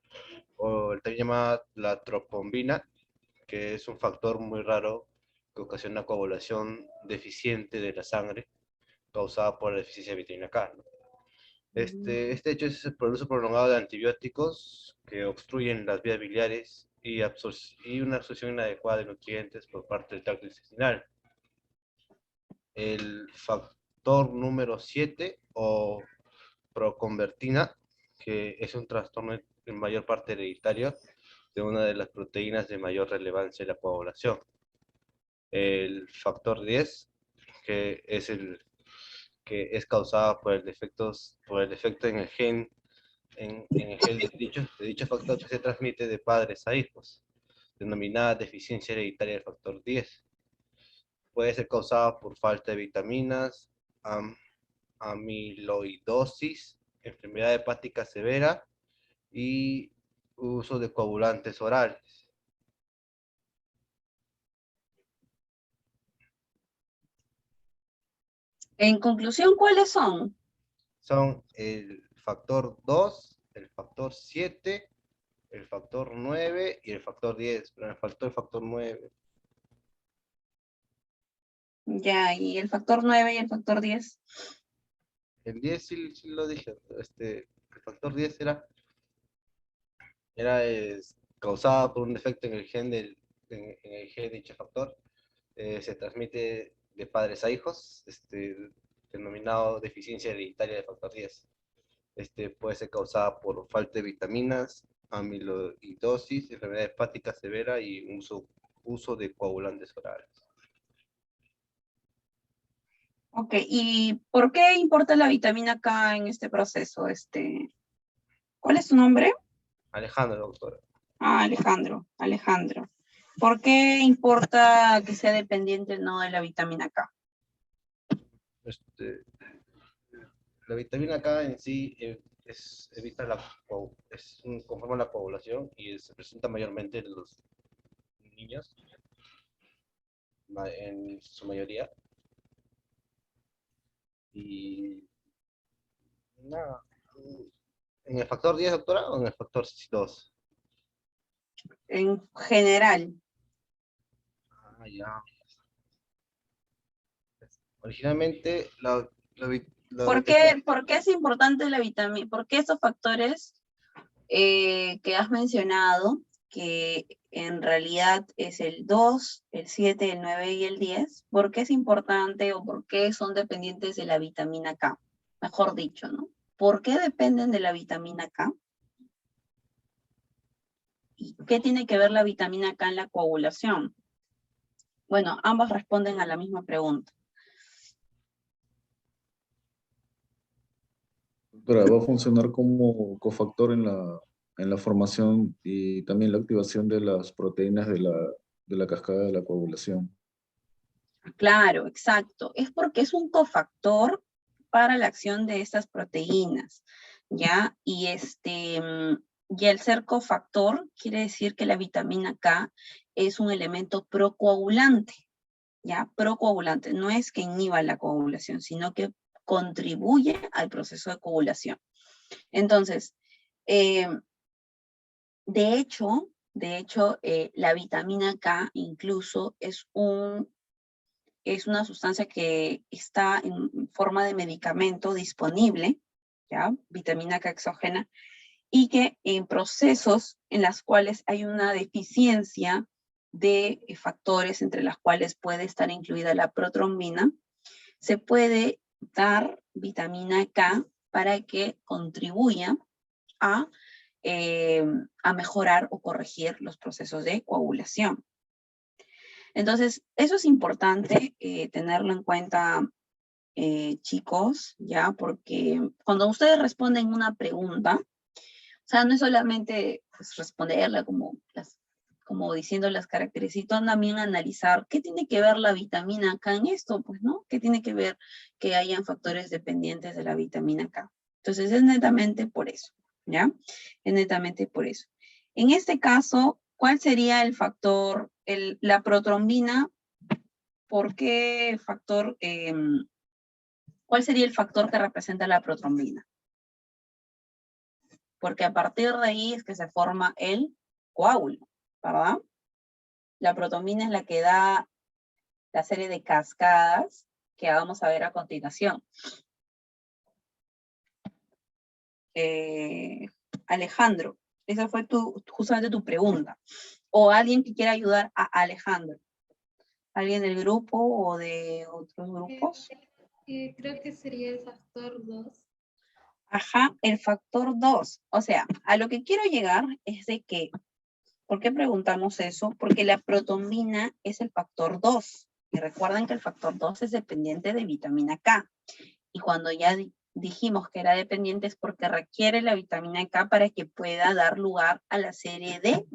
o el también llamado la tropombina, que es un factor muy raro que ocasiona coagulación deficiente de la sangre causada por la deficiencia de vitamina K, ¿no? Este hecho es el uso prolongado de antibióticos que obstruyen las vías biliares y una absorción inadecuada de nutrientes por parte del tracto intestinal. El factor número 7 o proconvertina, que es un trastorno en mayor parte hereditario de una de las proteínas de mayor relevancia en la coagulación. El factor 10, que es causado por el defecto en el gen, de dicho factor, que se transmite de padres a hijos, denominada deficiencia hereditaria del factor 10. Puede ser causada por falta de vitaminas, amiloidosis, enfermedad hepática severa y uso de coagulantes orales. En conclusión, ¿cuáles son? Son el factor 2, el factor 7, el factor 9 y el factor 10, pero me faltó el factor 9. Ya, y el factor 9 y el factor 10. El 10 sí lo dije, el factor 10 era causado por un defecto en el gen en el gen de dicho factor. Se transmite de padres a hijos, denominado deficiencia hereditaria de factor 10. Puede ser causada por falta de vitaminas, amiloidosis, enfermedad hepática severa y uso de coagulantes orales. Ok, ¿y por qué importa la vitamina K en este proceso? ¿Cuál es tu nombre? Alejandro, doctora. Ah, Alejandro. ¿Por qué importa que sea dependiente o no de la vitamina K? La vitamina K en sí conforma la coagulación y se presenta mayormente en los niños, en su mayoría. Y nada, ¿en el factor 10, doctora, o en el factor 2? En general. Ya. Originalmente, ¿Por qué es importante la vitamina? ¿Por qué esos factores que has mencionado, que en realidad es el 2, el 7, el 9 y el 10, ¿por qué es importante o por qué son dependientes de la vitamina K? Mejor dicho, ¿no? ¿Por qué dependen de la vitamina K? ¿Y qué tiene que ver la vitamina K en la coagulación? Bueno, ambas responden a la misma pregunta. Doctora, va a funcionar como cofactor en la formación y también la activación de las proteínas de la cascada de la coagulación. Claro, exacto. Es porque es un cofactor para la acción de estas proteínas, ¿ya? Y el ser cofactor quiere decir que la vitamina K es un elemento procoagulante, ¿ya? Procoagulante. No es que inhiba la coagulación, sino que contribuye al proceso de coagulación. Entonces, de hecho, la vitamina K incluso es un es una sustancia que está en forma de medicamento disponible, ¿ya? Vitamina K exógena, y que en procesos en los cuales hay una deficiencia de factores entre las cuales puede estar incluida la protrombina, se puede dar vitamina K para que contribuya a mejorar o corregir los procesos de coagulación. Entonces, eso es importante tenerlo en cuenta, chicos, ¿ya? Porque cuando ustedes responden una pregunta, o sea, no es solamente pues, responderla como diciendo las características, también analizar qué tiene que ver la vitamina K en esto, pues, ¿no? ¿Qué tiene que ver que hayan factores dependientes de la vitamina K? Entonces, es netamente por eso, ¿ya? Es netamente por eso. En este caso, ¿cuál sería el factor, la protrombina? ¿Por qué factor, cuál sería el factor que representa la protrombina? Porque a partir de ahí es que se forma el coágulo, ¿verdad? La protrombina es la que da la serie de cascadas que vamos a ver a continuación. Alejandro, esa fue justamente tu pregunta. O alguien que quiera ayudar a Alejandro. ¿Alguien del grupo o de otros grupos? Creo que sería el factor 2. Ajá, el factor 2. O sea, a lo que quiero llegar es de que, ¿por qué preguntamos eso? Porque la protrombina es el factor 2. Y recuerden que el factor 2 es dependiente de vitamina K. Y cuando ya dijimos que era dependiente es porque requiere la vitamina K para que pueda dar lugar a la serie de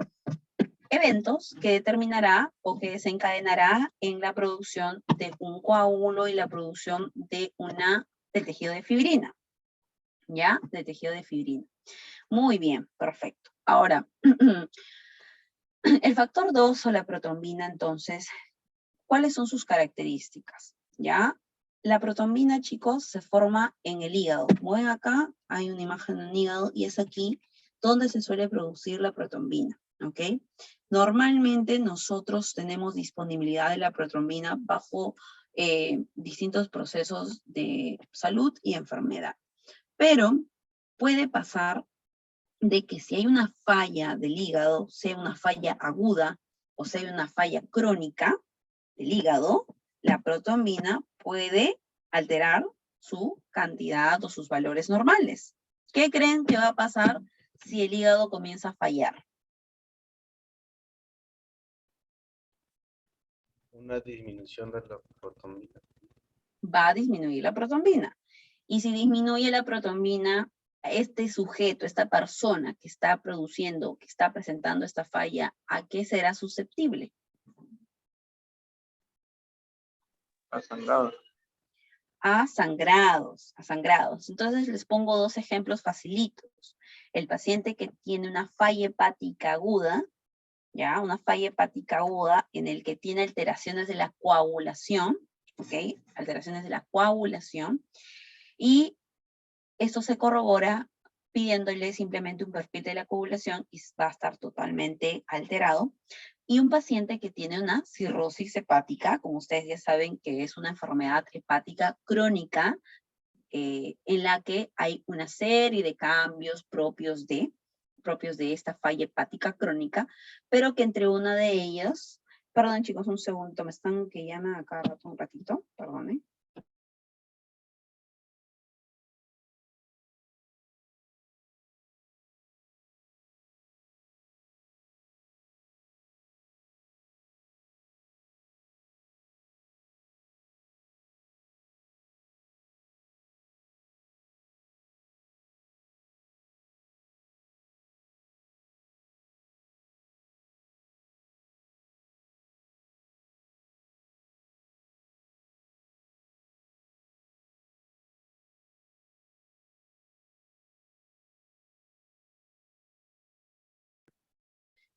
eventos que determinará o que desencadenará en la producción de un coágulo y la producción de del tejido de fibrina. ¿Ya? De tejido de fibrina. Muy bien, perfecto. Ahora, el factor 2 o la protrombina, entonces, ¿cuáles son sus características? ¿Ya? La protrombina, chicos, se forma en el hígado. Como ven acá, hay una imagen de un hígado y es aquí donde se suele producir la protrombina. ¿Ok? Normalmente nosotros tenemos disponibilidad de la protrombina bajo distintos procesos de salud y enfermedad. Pero puede pasar de que si hay una falla del hígado, sea una falla aguda o sea una falla crónica del hígado, la protrombina puede alterar su cantidad o sus valores normales. ¿Qué creen que va a pasar si el hígado comienza a fallar? Una disminución de la protrombina. Va a disminuir la protrombina. Y si disminuye la protrombina, este sujeto, esta persona que está produciendo, que está presentando esta falla, ¿a qué será susceptible? A sangrado. A sangrados, a sangrados. Entonces les pongo dos ejemplos facilitos. El paciente que tiene una falla hepática aguda, ¿ya? Una falla hepática aguda en el que tiene alteraciones de la coagulación, ¿ok? Alteraciones de la coagulación. Y esto se corrobora pidiéndole simplemente un perfil de la coagulación y va a estar totalmente alterado. Y un paciente que tiene una cirrosis hepática, como ustedes ya saben que es una enfermedad hepática crónica, en la que hay una serie de cambios propios de esta falla hepática crónica, pero que entre una de ellas, perdón chicos, un segundo, me están que llaman acá un ratito, perdón.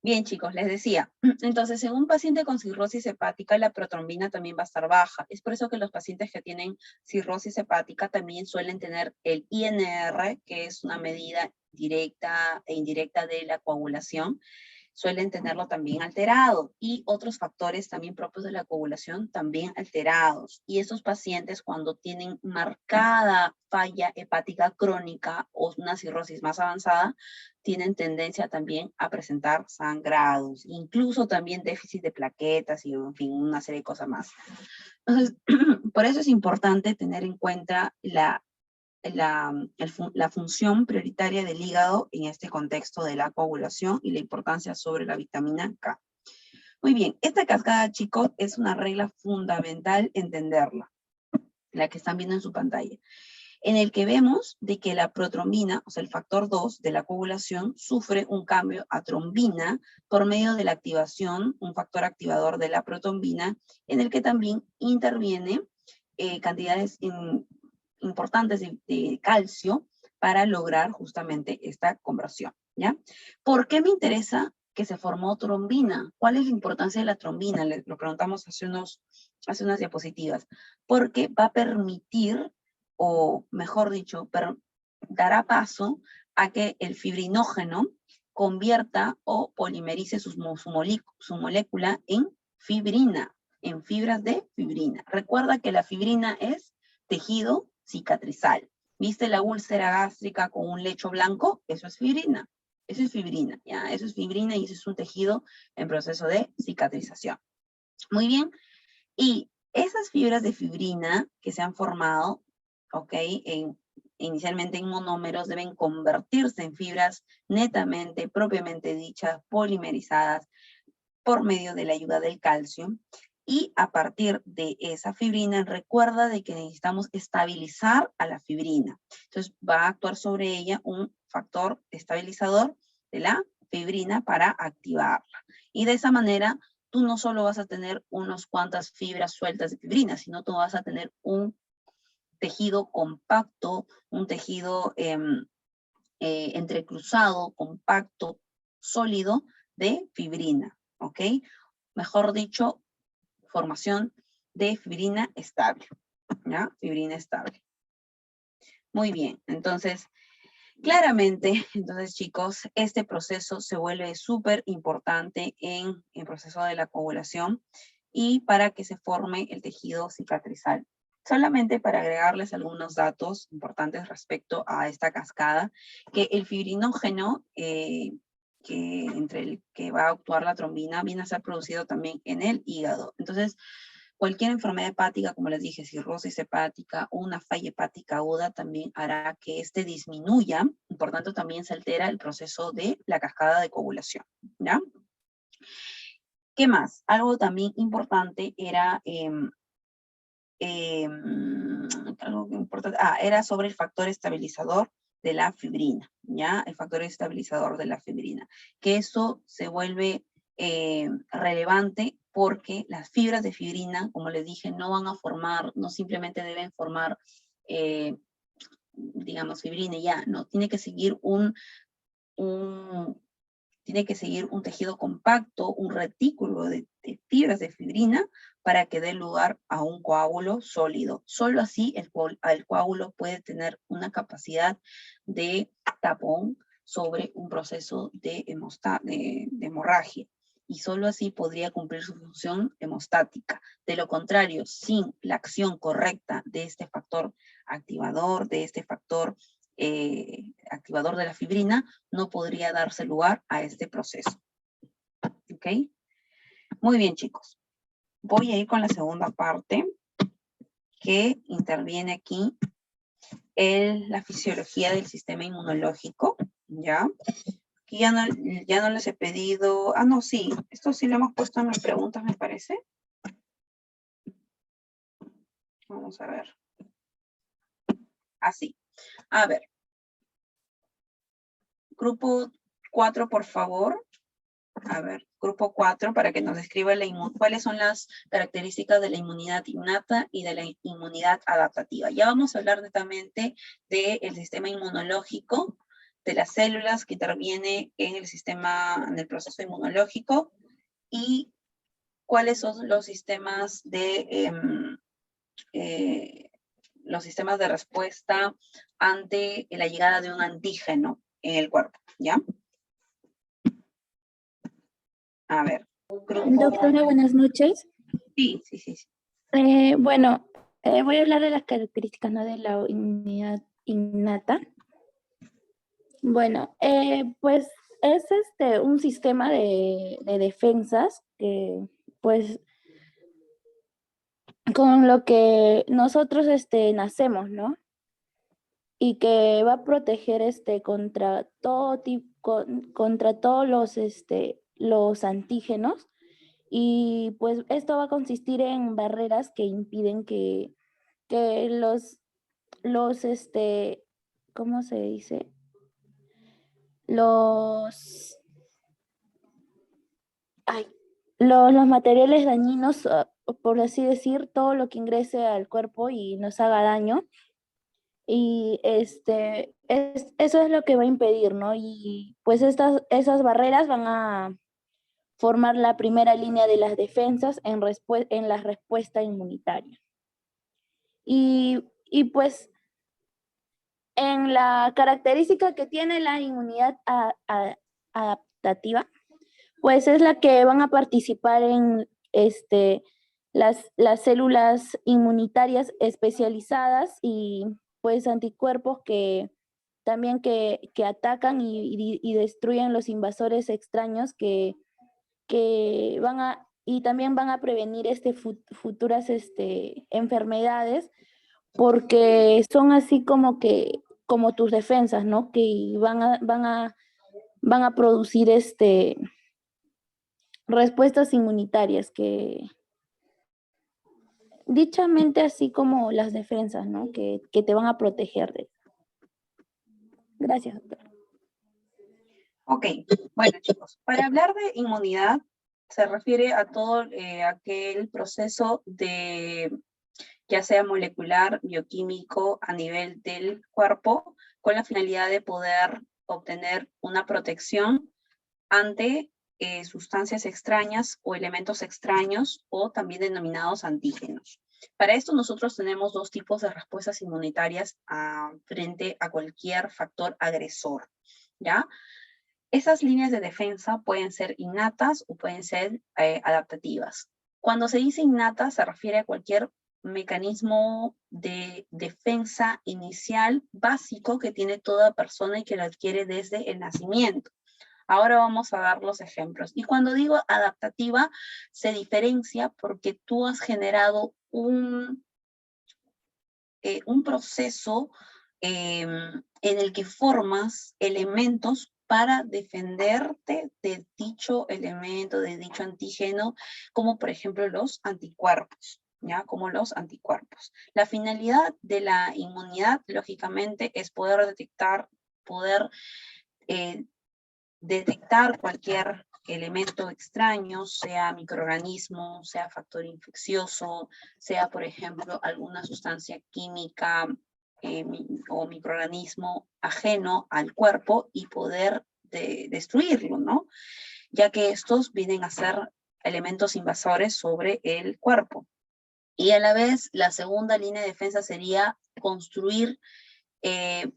Bien, chicos, les decía, entonces en un paciente con cirrosis hepática la protrombina también va a estar baja. Es por eso que los pacientes que tienen cirrosis hepática también suelen tener el INR, que es una medida directa e indirecta de la coagulación, suelen tenerlo también alterado, y otros factores también propios de la coagulación también alterados. Y estos pacientes, cuando tienen marcada falla hepática crónica o una cirrosis más avanzada, tienen tendencia también a presentar sangrados, incluso también déficit de plaquetas y, en fin, una serie de cosas más. Entonces, por eso es importante tener en cuenta la función prioritaria del hígado en este contexto de la coagulación y la importancia sobre la vitamina K. Muy bien, esta cascada, chicos, es una regla fundamental entenderla, la que están viendo en su pantalla, en el que vemos de que la protrombina, o sea, el factor 2 de la coagulación, sufre un cambio a trombina por medio de la activación, un factor activador de la protrombina, en el que también interviene cantidades importantes de calcio para lograr justamente esta conversión, ¿ya? ¿Por qué me interesa que se formó trombina? ¿Cuál es la importancia de la trombina? Lo preguntamos hace unas diapositivas. Porque va a permitir, o mejor dicho, dará paso a que el fibrinógeno convierta o polimerice su molécula en fibrina, en fibras de fibrina. Recuerda que la fibrina es tejido cicatrizal. ¿Viste la úlcera gástrica con un lecho blanco? Eso es fibrina. Eso es fibrina, ¿ya? Eso es fibrina y eso es un tejido en proceso de cicatrización. Muy bien. Y esas fibras de fibrina que se han formado, ¿ok? Inicialmente en monómeros, deben convertirse en fibras netamente, propiamente dichas, polimerizadas por medio de la ayuda del calcio. Y a partir de esa fibrina, recuerda de que necesitamos estabilizar a la fibrina. Entonces va a actuar sobre ella un factor estabilizador de la fibrina para activarla. Y de esa manera, tú no solo vas a tener unas cuantas fibras sueltas de fibrina, sino tú vas a tener un tejido compacto, un tejido entrecruzado, compacto, sólido de fibrina, ¿ok? Mejor dicho, formación de fibrina estable, ¿ya? Fibrina estable. Muy bien, entonces, claramente, entonces chicos, este proceso se vuelve súper importante en el proceso de la coagulación y para que se forme el tejido cicatrizal. Solamente para agregarles algunos datos importantes respecto a esta cascada, que el fibrinógeno entre el que va a actuar la trombina viene a ser producido también en el hígado. Entonces, cualquier enfermedad hepática, como les dije, cirrosis hepática o una falla hepática aguda también hará que este disminuya, y por tanto también se altera el proceso de la cascada de coagulación, ¿ya? ¿Qué más? Algo también importante era, era sobre el factor estabilizador de la fibrina, ¿ya? El factor estabilizador de la fibrina, que eso se vuelve relevante porque las fibras de fibrina, como les dije, no van a formar, no simplemente deben formar, digamos, fibrina y ya, no, tiene que seguir tiene que seguir un tejido compacto, un retículo de fibras de fibrina para que dé lugar a un coágulo sólido. Solo así el coágulo puede tener una capacidad de tapón sobre un proceso de hemorragia. Y solo así podría cumplir su función hemostática. De lo contrario, sin la acción correcta de este factor activador, de este factor activador de la fibrina, no podría darse lugar a este proceso. ¿Ok? Muy bien, chicos. Voy a ir con la segunda parte que interviene aquí en la fisiología del sistema inmunológico, ¿ya? Aquí ya no les he pedido, no, sí, esto sí lo hemos puesto en las preguntas, me parece. Vamos a ver. Así. A ver. Grupo 4, por favor. A ver, grupo 4, para que nos describa cuáles son las características de la inmunidad innata y de la inmunidad adaptativa. Ya vamos a hablar netamente del sistema inmunológico, de las células que intervienen en el proceso inmunológico y cuáles son los sistemas de respuesta ante la llegada de un antígeno en el cuerpo, ¿ya? A ver, Doctora, buenas noches. sí. Bueno, voy a hablar de las características, ¿no?, de la inmunidad innata. Bueno, pues es un sistema de defensas que, pues, con lo que nosotros nacemos, ¿no? Y que va a proteger contra todo tipo, contra todos los antígenos. Y pues esto va a consistir en barreras que impiden que ¿cómo se dice? Los materiales dañinos, por así decir, todo lo que ingrese al cuerpo y nos haga daño. Y eso es lo que va a impedir, ¿no? Y pues esas barreras van a formar la primera línea de las defensas en la respuesta inmunitaria. Y pues en la característica que tiene la inmunidad adaptativa, pues es la que van a participar en las células inmunitarias especializadas y pues anticuerpos que también que atacan y destruyen los invasores extraños que y también van a prevenir futuras enfermedades, porque son así como tus defensas, ¿no? Que van a producir respuestas inmunitarias que dichamente así como las defensas, ¿no? Que te van a proteger de eso. Gracias, doctora. Ok, bueno chicos, para hablar de inmunidad se refiere a todo aquel proceso de, ya sea molecular, bioquímico, a nivel del cuerpo, con la finalidad de poder obtener una protección ante sustancias extrañas o elementos extraños o también denominados antígenos. Para esto nosotros tenemos dos tipos de respuestas inmunitarias frente a cualquier factor agresor, ¿ya? Esas líneas de defensa pueden ser innatas o pueden ser adaptativas. Cuando se dice innata se refiere a cualquier mecanismo de defensa inicial básico que tiene toda persona y que lo adquiere desde el nacimiento. Ahora vamos a dar los ejemplos. Y cuando digo adaptativa, se diferencia porque tú has generado un proceso en el que formas elementos para defenderte de dicho elemento, de dicho antígeno, como por ejemplo los anticuerpos, ¿ya? Como los anticuerpos. La finalidad de la inmunidad, lógicamente, es poder detectar cualquier elemento extraño, sea microorganismo, sea factor infeccioso, sea, por ejemplo, alguna sustancia química o microorganismo ajeno al cuerpo y poder destruirlo, ¿no? Ya que estos vienen a ser elementos invasores sobre el cuerpo. Y a la vez, la segunda línea de defensa sería construir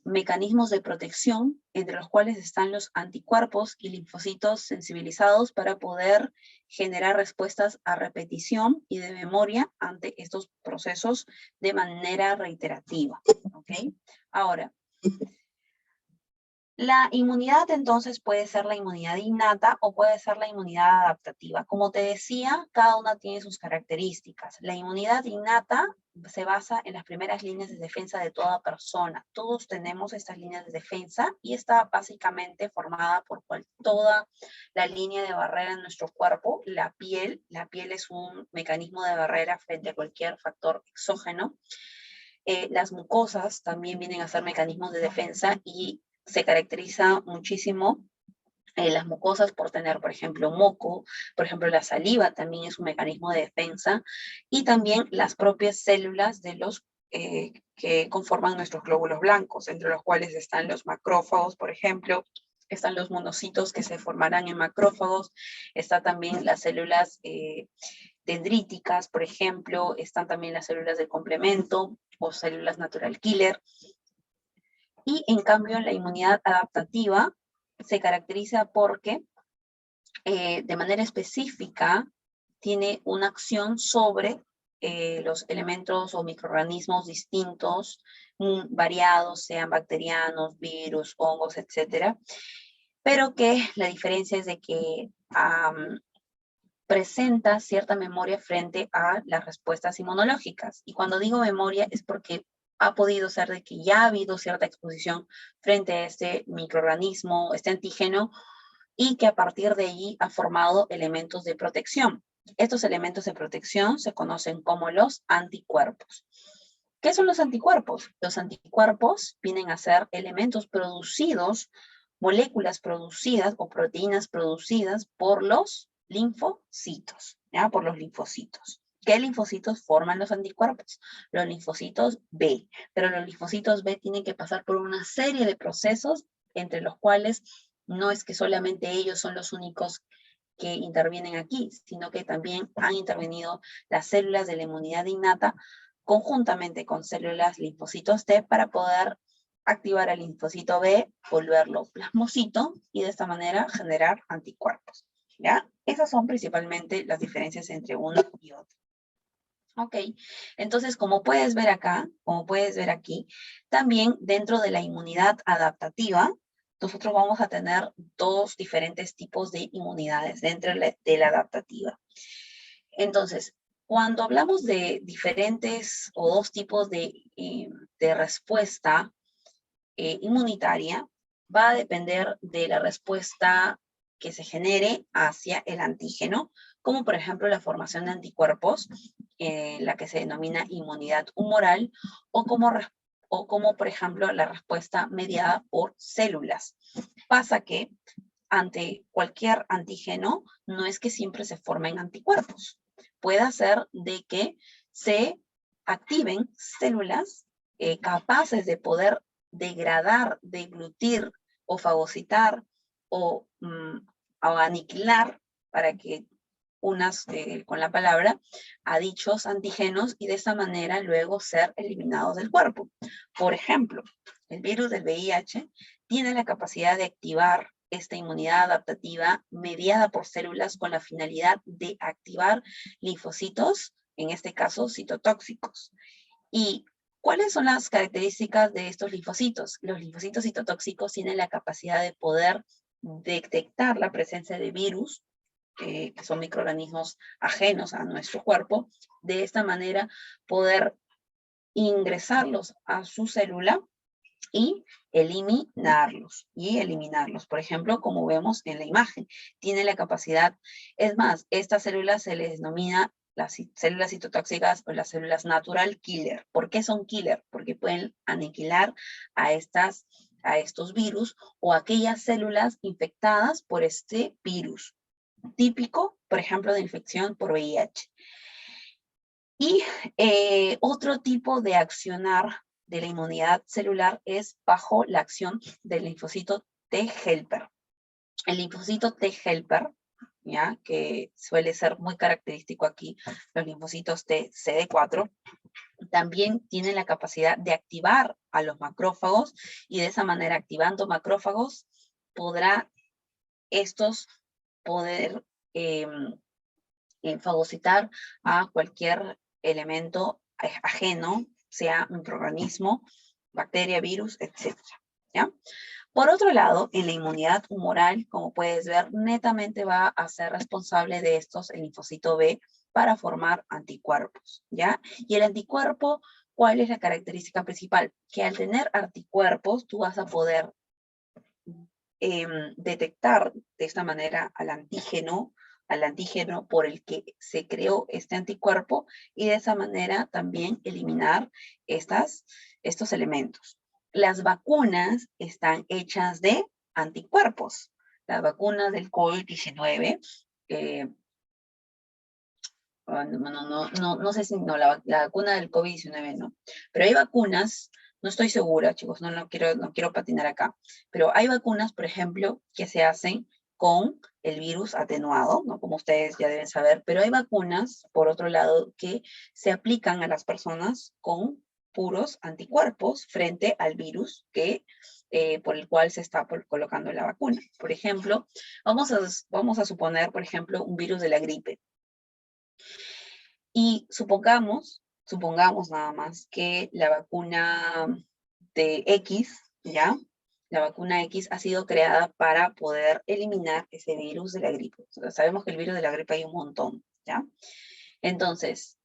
mecanismos de protección, entre los cuales están los anticuerpos y linfocitos sensibilizados para poder generar respuestas a repetición y de memoria ante estos procesos de manera reiterativa. ¿Ok? Ahora, la inmunidad entonces puede ser la inmunidad innata o puede ser la inmunidad adaptativa. Como te decía, cada una tiene sus características. La inmunidad innata se basa en las primeras líneas de defensa de toda persona. Todos tenemos estas líneas de defensa y está básicamente formada por toda la línea de barrera en nuestro cuerpo. La piel es un mecanismo de barrera frente a cualquier factor exógeno. Las mucosas también vienen a ser mecanismos de defensa y se caracteriza muchísimo las mucosas por tener, por ejemplo, moco, por ejemplo, la saliva también es un mecanismo de defensa, y también las propias células de los que conforman nuestros glóbulos blancos, entre los cuales están los macrófagos, por ejemplo, están los monocitos que se formarán en macrófagos, están también las células dendríticas, por ejemplo, están también las células de complemento o células natural killer. Y en cambio la inmunidad adaptativa se caracteriza porque de manera específica tiene una acción sobre los elementos o microorganismos distintos, variados, sean bacterianos, virus, hongos, etcétera, pero que la diferencia es de que presenta cierta memoria frente a las respuestas inmunológicas. Y cuando digo memoria es porque ha podido ser de que ya ha habido cierta exposición frente a este microorganismo, este antígeno, y que a partir de allí ha formado elementos de protección. Estos elementos de protección se conocen como los anticuerpos. ¿Qué son los anticuerpos? Los anticuerpos vienen a ser elementos producidos, moléculas producidas o proteínas producidas por los linfocitos, ¿ya? Por los linfocitos. ¿Qué linfocitos forman los anticuerpos? Los linfocitos B, pero los linfocitos B tienen que pasar por una serie de procesos entre los cuales no es que solamente ellos son los únicos que intervienen aquí, sino que también han intervenido las células de la inmunidad innata conjuntamente con células linfocitos T para poder activar al linfocito B, volverlo plasmocito y de esta manera generar anticuerpos. ¿Ya? Esas son principalmente las diferencias entre uno y otro. Ok, entonces como puedes ver acá, como puedes ver aquí, también dentro de la inmunidad adaptativa, nosotros vamos a tener dos diferentes tipos de inmunidades dentro de la adaptativa. Entonces, cuando hablamos de diferentes o dos tipos de respuesta inmunitaria, va a depender de la respuesta que se genere hacia el antígeno, como por ejemplo la formación de anticuerpos, la que se denomina inmunidad humoral, o como por ejemplo la respuesta mediada por células. Pasa que ante cualquier antígeno no es que siempre se formen anticuerpos. Puede ser de que se activen células capaces de poder degradar, deglutir o fagocitar o aniquilar, para que unas con la palabra, a dichos antígenos y de esa manera luego ser eliminados del cuerpo. Por ejemplo, el virus del VIH tiene la capacidad de activar esta inmunidad adaptativa mediada por células con la finalidad de activar linfocitos, en este caso citotóxicos. ¿Y cuáles son las características de estos linfocitos? Los linfocitos citotóxicos tienen la capacidad de poder detectar la presencia de virus, que son microorganismos ajenos a nuestro cuerpo, de esta manera poder ingresarlos a su célula y eliminarlos. Por ejemplo, como vemos en la imagen, tiene la capacidad, es más, estas células se les denomina las células citotóxicas o las células natural killer. ¿Por qué son killer? Porque pueden aniquilar a estos virus o aquellas células infectadas por este virus, típico, por ejemplo, de infección por VIH. Y otro tipo de accionar de la inmunidad celular es bajo la acción del linfocito T helper. El linfocito T helper, ¿ya? Que suele ser muy característico aquí, los linfocitos T CD4, también tienen la capacidad de activar a los macrófagos y de esa manera, activando macrófagos, podrá estos poder fagocitar a cualquier elemento ajeno, sea un microorganismo, bacteria, virus, etc. ¿Ya? Por otro lado, en la inmunidad humoral, como puedes ver, netamente va a ser responsable de estos el linfocito B para formar anticuerpos, ¿ya? Y el anticuerpo, ¿cuál es la característica principal? Que al tener anticuerpos, tú vas a poder detectar de esta manera al antígeno por el que se creó este anticuerpo y de esa manera también eliminar estos elementos. Las vacunas están hechas de anticuerpos. Las vacunas del COVID-19, no sé si la vacuna del COVID-19 no, pero hay vacunas, no estoy segura, chicos, no quiero patinar acá, pero hay vacunas, por ejemplo, que se hacen con el virus atenuado, ¿no? Como ustedes ya deben saber, pero hay vacunas, por otro lado, que se aplican a las personas con puros anticuerpos frente al virus por el cual se está colocando la vacuna. Por ejemplo, vamos a suponer, por ejemplo, un virus de la gripe. Y supongamos nada más que la vacuna de X, ¿ya? La vacuna X ha sido creada para poder eliminar ese virus de la gripe. O sea, sabemos que el virus de la gripe hay un montón, ¿ya? Entonces,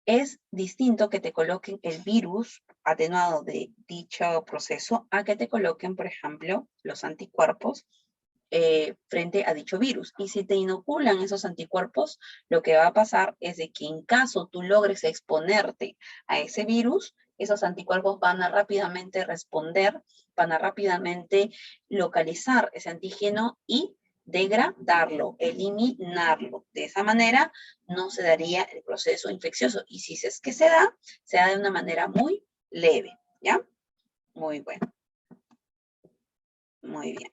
es distinto que te coloquen el virus atenuado de dicho proceso a que te coloquen, por ejemplo, los anticuerpos frente a dicho virus. Y si te inoculan esos anticuerpos, lo que va a pasar es de que en caso tú logres exponerte a ese virus, esos anticuerpos van a rápidamente responder, van a rápidamente localizar ese antígeno y degradarlo, eliminarlo. De esa manera no se daría el proceso infeccioso. Y si es que se da de una manera muy leve, ¿ya? Muy bueno. Muy bien.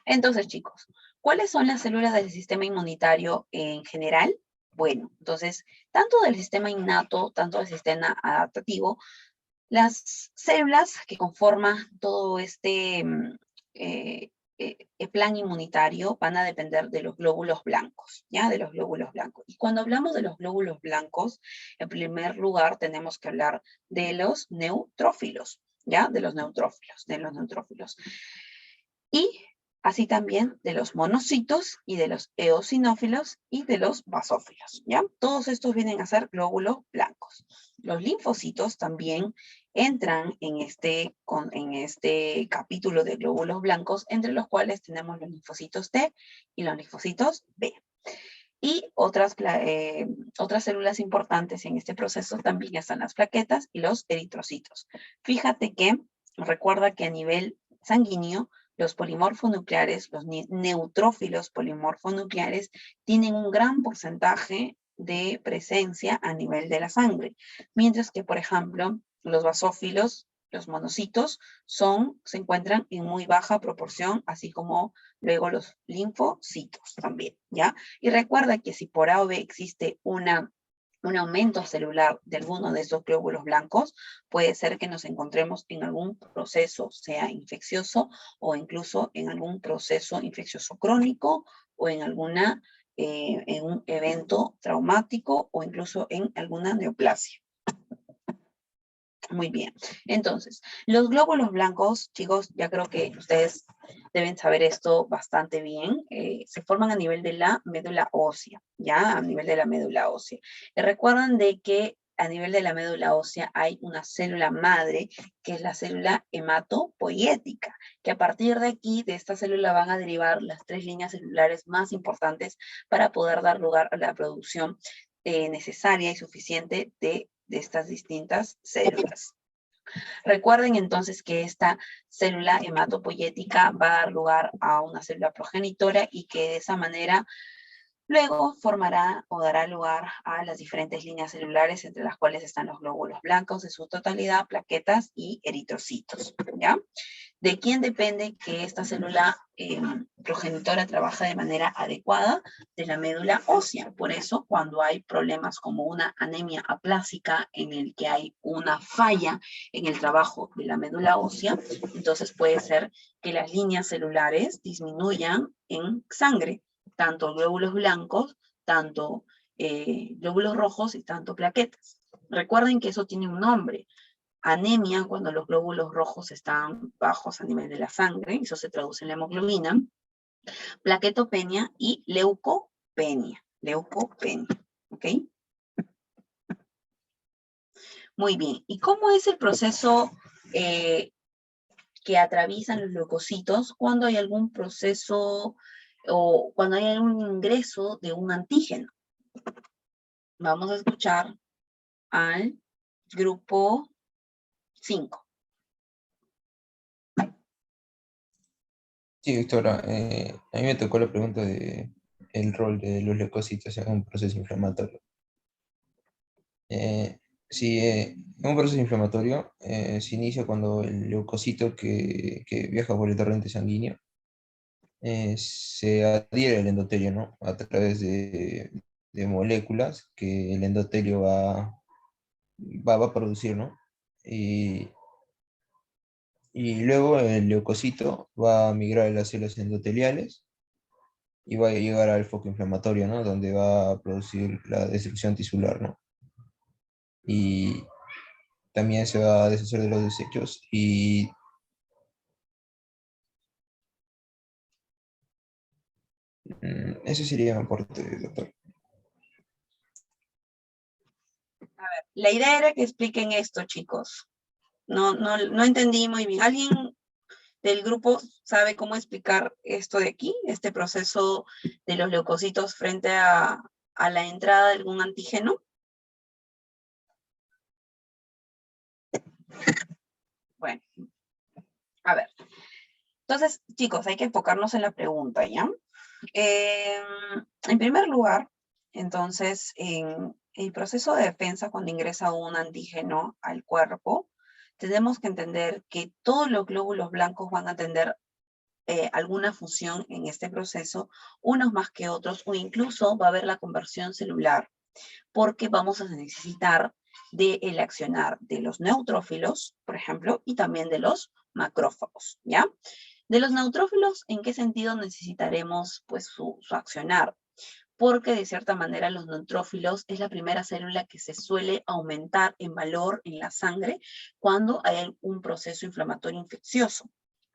Entonces, chicos, ¿cuáles son las células del sistema inmunitario en general? Bueno, entonces, tanto del sistema innato, tanto del sistema adaptativo, las células que conforman todo este plan inmunitario van a depender de los glóbulos blancos, ¿ya? De los glóbulos blancos. Y cuando hablamos de los glóbulos blancos, en primer lugar tenemos que hablar de los neutrófilos, ¿ya? De los neutrófilos. Y así también de los monocitos y de los eosinófilos y de los basófilos, ¿ya? Todos estos vienen a ser glóbulos blancos. Los linfocitos también entran en este capítulo de glóbulos blancos, entre los cuales tenemos los linfocitos T y los linfocitos B. Y otras células importantes en este proceso también están las plaquetas y los eritrocitos. Fíjate que, recuerda que a nivel sanguíneo, los polimorfonucleares, los neutrófilos polimorfonucleares, tienen un gran porcentaje de presencia a nivel de la sangre. Mientras que, por ejemplo, los basófilos, los monocitos, se encuentran en muy baja proporción, así como luego los linfocitos también, ¿ya? Y recuerda que si por A o B existe un aumento celular de alguno de estos glóbulos blancos, puede ser que nos encontremos en algún proceso, sea infeccioso o incluso en algún proceso infeccioso crónico o en un evento traumático o incluso en alguna neoplasia. Muy bien. Entonces, los glóbulos blancos, chicos, ya creo que ustedes deben saber esto bastante bien, se forman a nivel de la médula ósea, ¿ya? A nivel de la médula ósea. Y recuerdan de que a nivel de la médula ósea hay una célula madre, que es la célula hematopoietica, que a partir de aquí, de esta célula, van a derivar las 3 líneas celulares más importantes para poder dar lugar a la producción necesaria y suficiente de estas distintas células. Recuerden entonces que esta célula hematopoietica va a dar lugar a una célula progenitora y que de esa manera luego formará o dará lugar a las diferentes líneas celulares, entre las cuales están los glóbulos blancos de su totalidad, plaquetas y eritrocitos, ¿ya? ¿De quién depende que esta célula progenitora trabaje de manera adecuada? De la médula ósea. Por eso, cuando hay problemas como una anemia aplásica, en el que hay una falla en el trabajo de la médula ósea, entonces puede ser que las líneas celulares disminuyan en sangre, tanto glóbulos blancos, tanto glóbulos rojos y tanto plaquetas. Recuerden que eso tiene un nombre. Anemia, cuando los glóbulos rojos están bajos a nivel de la sangre, eso se traduce en la hemoglobina, plaquetopenia y leucopenia, ¿ok? Muy bien, ¿y cómo es el proceso que atraviesan los leucocitos cuando hay algún proceso o cuando hay algún ingreso de un antígeno? Vamos a escuchar al grupo 5. Sí, doctora, a mí me tocó la pregunta de el rol de los leucocitos en un proceso inflamatorio. Sí, en un proceso inflamatorio se inicia cuando el leucocito que viaja por el torrente sanguíneo se adhiere al endotelio, ¿no? A través moléculas que el endotelio va a producir, ¿no? Y luego el leucocito va a migrar a las células endoteliales y va a llegar al foco inflamatorio, ¿no? Donde va a producir la destrucción tisular, ¿no? Y también se va a deshacer de los desechos y ese sería mi aporte, doctor. A ver, la idea era que expliquen esto, chicos. No entendí muy bien. ¿Alguien del grupo sabe cómo explicar esto de aquí? Este proceso de los leucocitos frente a la entrada de algún antígeno. Bueno, a ver. Entonces, chicos, hay que enfocarnos en la pregunta, ¿ya? En primer lugar, entonces, en el proceso de defensa, cuando ingresa un antígeno al cuerpo, tenemos que entender que todos los glóbulos blancos van a tener alguna función en este proceso, unos más que otros, o incluso va a haber la conversión celular, porque vamos a necesitar del accionar de los neutrófilos, por ejemplo, y también de los macrófagos, ¿ya? De los neutrófilos, ¿en qué sentido necesitaremos pues, su accionar? Porque de cierta manera los neutrófilos es la primera célula que se suele aumentar en valor en la sangre cuando hay un proceso inflamatorio infeccioso.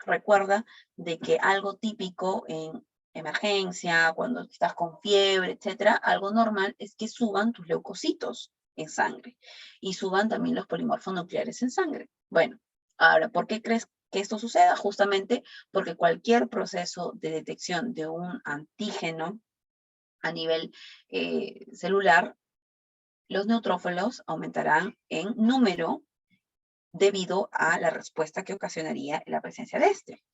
Recuerda de que algo típico en emergencia, cuando estás con fiebre, etcétera, algo normal es que suban tus leucocitos en sangre y suban también los polimorfos nucleares en sangre. Bueno, ahora, ¿por qué crees que esto suceda? Justamente porque cualquier proceso de detección de un antígeno a nivel celular, los neutrófilos aumentarán en número debido a la respuesta que ocasionaría la presencia de este.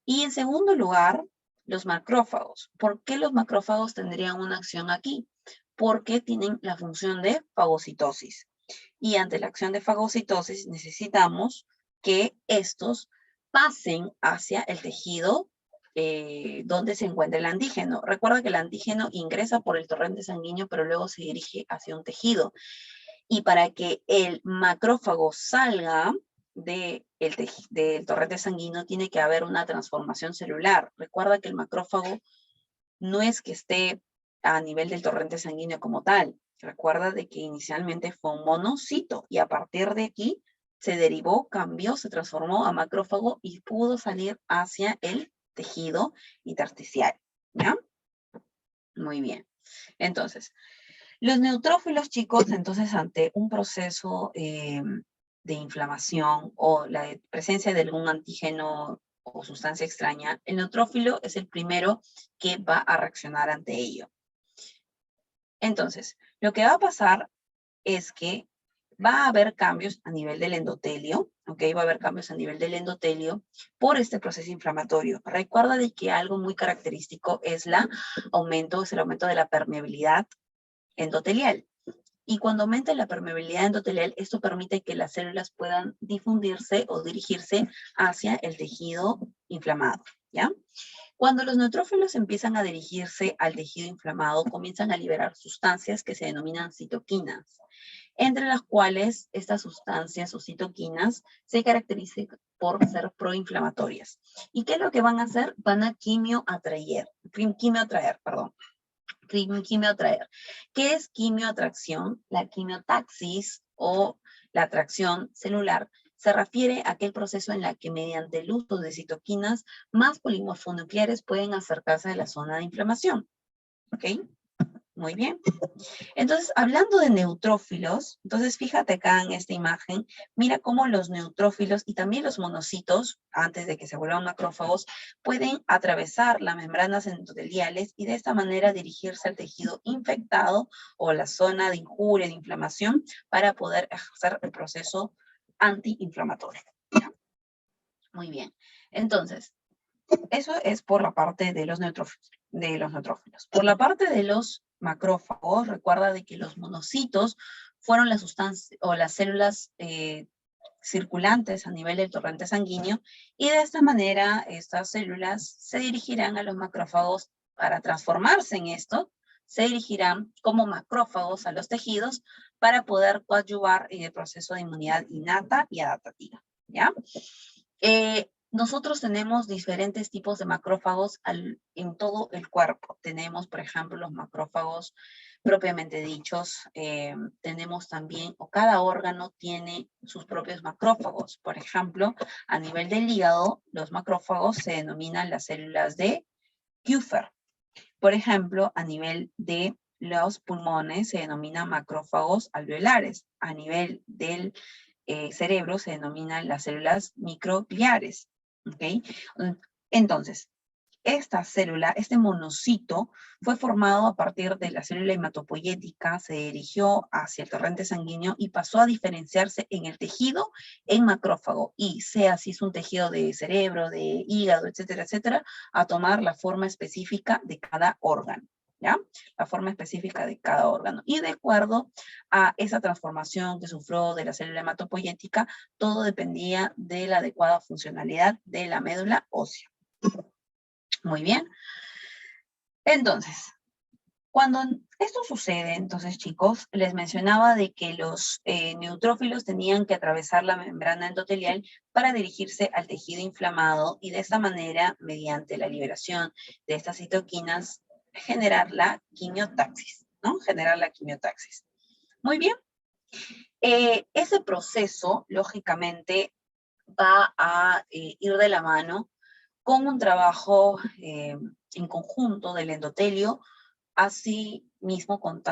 Y en segundo lugar, los macrófagos. ¿Por qué los macrófagos tendrían una acción aquí? Porque tienen la función de fagocitosis. Y ante la acción de fagocitosis necesitamos que estos pasen hacia el tejido donde se encuentra el antígeno. Recuerda que el antígeno ingresa por el torrente sanguíneo, pero luego se dirige hacia un tejido. Y para que el macrófago salga del torrente sanguíneo, tiene que haber una transformación celular. Recuerda que el macrófago no es que esté a nivel del torrente sanguíneo como tal. Recuerda de que inicialmente fue un monocito y a partir de aquí se derivó, cambió, se transformó a macrófago y pudo salir hacia el tejido intersticial, ¿ya? Muy bien. Entonces, los neutrófilos, chicos, entonces ante un proceso de inflamación o la presencia de algún antígeno o sustancia extraña, el neutrófilo es el primero que va a reaccionar ante ello. Entonces, lo que va a pasar es que va a haber cambios a nivel del endotelio, ¿ok? Va a haber cambios a nivel del endotelio por este proceso inflamatorio. Recuerda de que algo muy característico es el aumento de la permeabilidad endotelial. Y cuando aumenta la permeabilidad endotelial, esto permite que las células puedan difundirse o dirigirse hacia el tejido inflamado, ¿ya? Cuando los neutrófilos empiezan a dirigirse al tejido inflamado, comienzan a liberar sustancias que se denominan citoquinas, entre las cuales estas sustancias o citoquinas se caracterizan por ser proinflamatorias. ¿Y qué es lo que van a hacer? Van a quimioatraer. ¿Qué es quimioatracción? La quimiotaxis o la atracción celular se refiere a aquel proceso en la que mediante el uso de citoquinas más polimorfonucleares pueden acercarse a la zona de inflamación. ¿Ok? Muy bien. Entonces, hablando de neutrófilos, entonces fíjate acá en esta imagen, mira cómo los neutrófilos y también los monocitos, antes de que se vuelvan macrófagos, pueden atravesar las membranas endoteliales y de esta manera dirigirse al tejido infectado o la zona de injuria, de inflamación, para poder ejercer el proceso antiinflamatorio. ¿Ya? Muy bien. Entonces, eso es por la parte de los neutrófilos. Por la parte de los macrófagos, recuerda de que los monocitos fueron las sustancias o las células circulantes a nivel del torrente sanguíneo y de esta manera estas células se dirigirán a los macrófagos para transformarse en esto, se dirigirán como macrófagos a los tejidos para poder coadyuvar en el proceso de inmunidad innata y adaptativa, ¿ya? Nosotros tenemos diferentes tipos de macrófagos en todo el cuerpo. Tenemos, por ejemplo, los macrófagos propiamente dichos. Tenemos también, o cada órgano tiene sus propios macrófagos. Por ejemplo, a nivel del hígado, los macrófagos se denominan las células de Kupffer. Por ejemplo, a nivel de los pulmones se denominan macrófagos alveolares. A nivel del cerebro se denominan las células microgliares. ¿Ok? Entonces, esta célula, este monocito, fue formado a partir de la célula hematopoyética, se dirigió hacia el torrente sanguíneo y pasó a diferenciarse en el tejido en macrófago, y sea si es un tejido de cerebro, de hígado, etcétera, etcétera, a tomar la forma específica de cada órgano, ¿ya? La forma específica de cada órgano. Y de acuerdo a esa transformación que sufrió de la célula hematopoyética, todo dependía de la adecuada funcionalidad de la médula ósea. Muy bien. Entonces, cuando esto sucede, entonces, chicos, les mencionaba de que los neutrófilos tenían que atravesar la membrana endotelial para dirigirse al tejido inflamado y de esta manera, mediante la liberación de estas citoquinas, generar la quimiotaxis, ¿no? Generar la quimiotaxis. Muy bien. Ese proceso, lógicamente, va a ir de la mano con un trabajo en conjunto del endotelio, así mismo con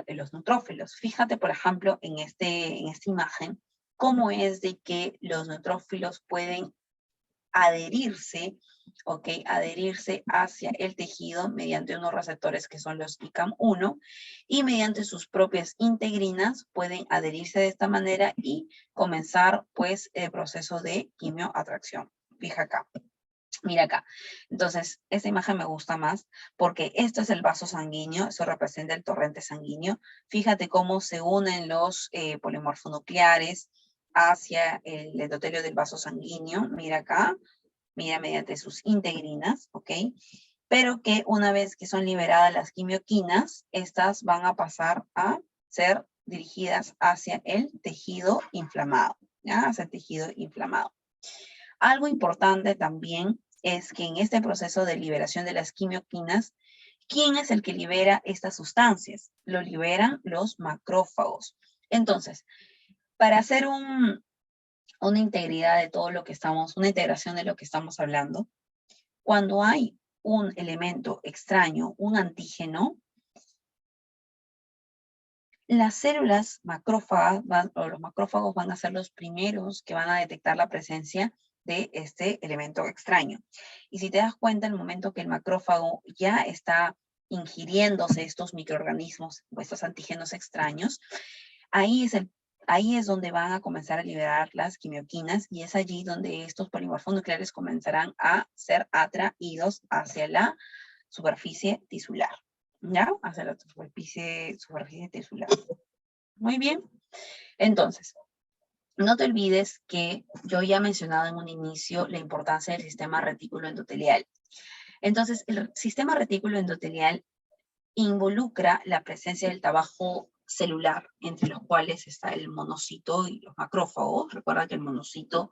los neutrófilos. Fíjate, por ejemplo, en esta imagen, cómo es de que los neutrófilos pueden adherirse, ¿ok? Adherirse hacia el tejido mediante unos receptores que son los ICAM1, y mediante sus propias integrinas pueden adherirse de esta manera y comenzar, pues, el proceso de quimioatracción. Fija acá. Mira acá. Entonces, esta imagen me gusta más porque esto es el vaso sanguíneo, eso representa el torrente sanguíneo. Fíjate cómo se unen los polimorfonucleares hacia el endotelio del vaso sanguíneo. Mira acá, mira mediante sus integrinas, ¿ok? Pero que una vez que son liberadas las quimioquinas, estas van a pasar a ser dirigidas hacia el tejido inflamado, ¿ya? Hacia el tejido inflamado. Algo importante también es que en este proceso de liberación de las quimioquinas, ¿quién es el que libera estas sustancias? Lo liberan los macrófagos. Entonces, para hacer una integridad de todo lo que una integración de lo que estamos hablando, cuando hay un elemento extraño, un antígeno, las células macrófagas, los macrófagos van a ser los primeros que van a detectar la presencia de este elemento extraño. Y si te das cuenta, en el momento que el macrófago ya está ingiriéndose estos microorganismos o estos antígenos extraños, ahí es donde van a comenzar a liberar las quimioquinas, y es allí donde estos polimorfonucleares comenzarán a ser atraídos hacia la superficie tisular, ¿ya? Hacia la superficie tisular. Muy bien. Entonces, no te olvides que yo ya he mencionado en un inicio la importancia del sistema retículo endotelial. Entonces, el sistema retículo endotelial involucra la presencia del trabajo celular, entre los cuales está el monocito y los macrófagos. Recuerda que el monocito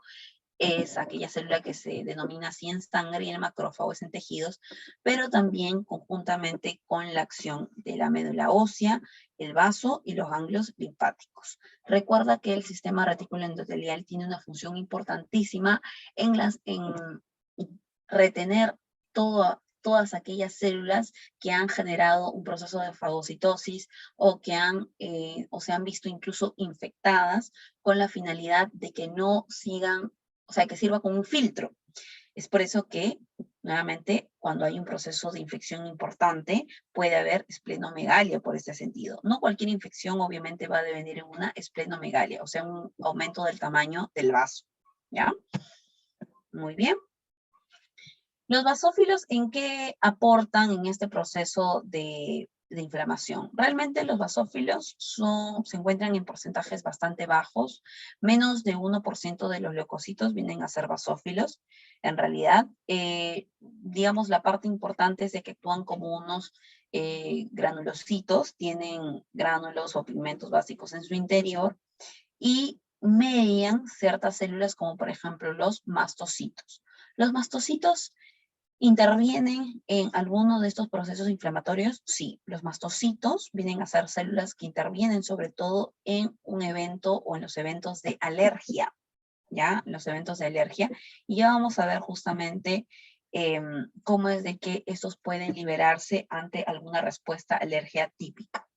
es aquella célula que se denomina así en sangre, y el macrófago es en tejidos, pero también conjuntamente con la acción de la médula ósea, el vaso y los ganglios linfáticos. Recuerda que el sistema retículo endotelial tiene una función importantísima en retener todas aquellas células que han generado un proceso de fagocitosis o que se han visto incluso infectadas, con la finalidad de que no sigan, o sea, que sirva como un filtro. Es por eso que, nuevamente, cuando hay un proceso de infección importante, puede haber esplenomegalia por este sentido. No cualquier infección, obviamente, va a devenir en una esplenomegalia, o sea, un aumento del tamaño del vaso, ¿ya? Muy bien. Los basófilos, ¿en qué aportan en este proceso de inflamación? Realmente los basófilos se encuentran en porcentajes bastante bajos. Menos de 1% de los leucocitos vienen a ser basófilos. En realidad, digamos, la parte importante es de que actúan como unos granulocitos, tienen gránulos o pigmentos básicos en su interior y median ciertas células como por ejemplo los mastocitos. Los mastocitos ¿intervienen en alguno de estos procesos inflamatorios? Sí, los mastocitos vienen a ser células que intervienen sobre todo en un evento o en los eventos de alergia, ¿ya? Los eventos de alergia. Y ya vamos a ver justamente cómo es de que estos pueden liberarse ante alguna respuesta alergia típica.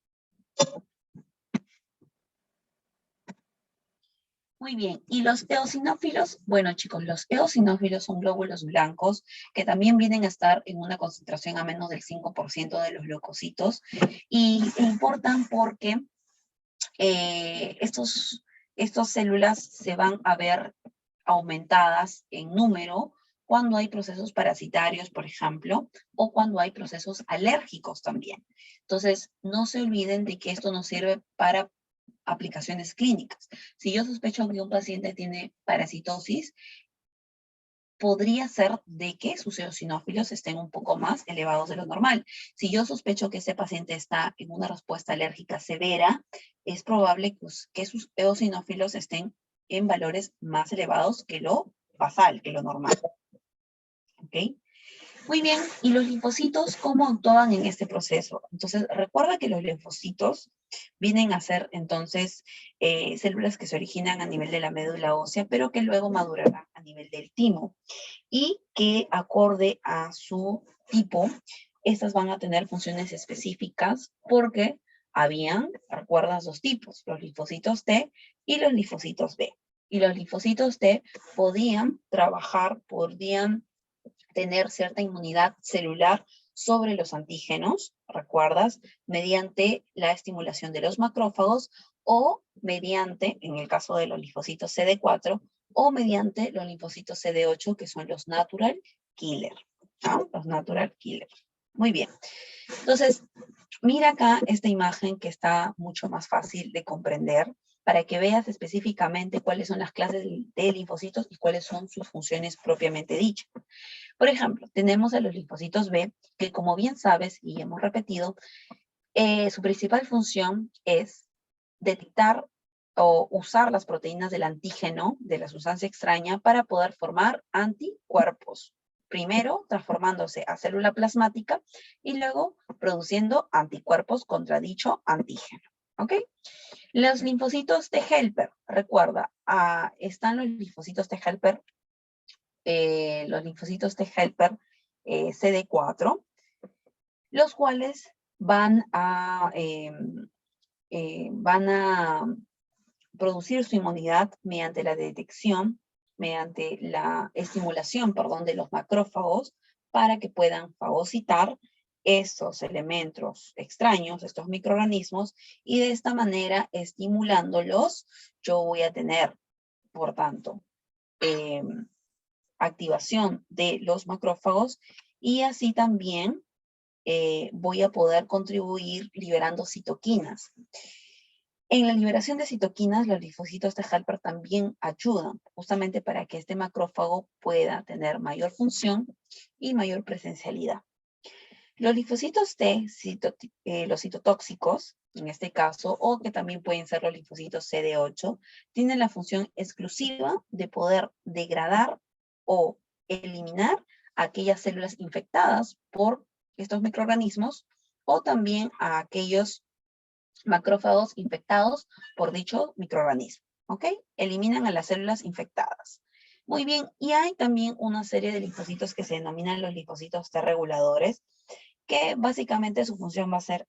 Muy bien, ¿y los eosinófilos? Bueno, chicos, los eosinófilos son glóbulos blancos que también vienen a estar en una concentración a menos del 5% de los leucocitos y importan porque estas células se van a ver aumentadas en número cuando hay procesos parasitarios, por ejemplo, o cuando hay procesos alérgicos también. Entonces, no se olviden de que esto nos sirve para aplicaciones clínicas. Si yo sospecho que un paciente tiene parasitosis, podría ser de que sus eosinófilos estén un poco más elevados de lo normal. Si yo sospecho que ese paciente está en una respuesta alérgica severa, es probable que sus eosinófilos estén en valores más elevados que lo basal, que lo normal. ¿Ok? Muy bien, ¿y los linfocitos cómo actúan en este proceso? Entonces, recuerda que los linfocitos vienen a ser entonces células que se originan a nivel de la médula ósea, pero que luego madurarán a nivel del timo. Y que acorde a su tipo, estas van a tener funciones específicas porque habían, recuerdas, dos tipos, los linfocitos T y los linfocitos B. Y los linfocitos T podían trabajar, podían tener cierta inmunidad celular sobre los antígenos, ¿recuerdas? Mediante la estimulación de los macrófagos o mediante, en el caso de los linfocitos CD4, o mediante los linfocitos CD8, que son los natural killer, ¿no? Los natural killer. Muy bien. Entonces, mira acá esta imagen que está mucho más fácil de comprender para que veas específicamente cuáles son las clases de linfocitos y cuáles son sus funciones propiamente dichas. Por ejemplo, tenemos a los linfocitos B, que como bien sabes y hemos repetido, su principal función es detectar o usar las proteínas del antígeno de la sustancia extraña para poder formar anticuerpos. Primero transformándose a célula plasmática y luego produciendo anticuerpos contra dicho antígeno. ¿Ok? Los linfocitos T helper, recuerda, están los linfocitos T helper CD4, los cuales van a producir su inmunidad mediante la detección, mediante la estimulación, perdón, de los macrófagos para que puedan fagocitar estos elementos extraños, estos microorganismos, y de esta manera, estimulándolos, yo voy a tener, por tanto, activación de los macrófagos y así también voy a poder contribuir liberando citoquinas. En la liberación de citoquinas, los linfocitos T helper también ayudan justamente para que este macrófago pueda tener mayor función y mayor presencialidad. Los linfocitos T, los citotóxicos, en este caso, o que también pueden ser los linfocitos CD8, tienen la función exclusiva de poder degradar o eliminar aquellas células infectadas por estos microorganismos o también a aquellos macrófagos infectados por dicho microorganismo. ¿Ok? Eliminan a las células infectadas. Muy bien, y hay también una serie de linfocitos que se denominan los linfocitos T reguladores, que básicamente su función va a ser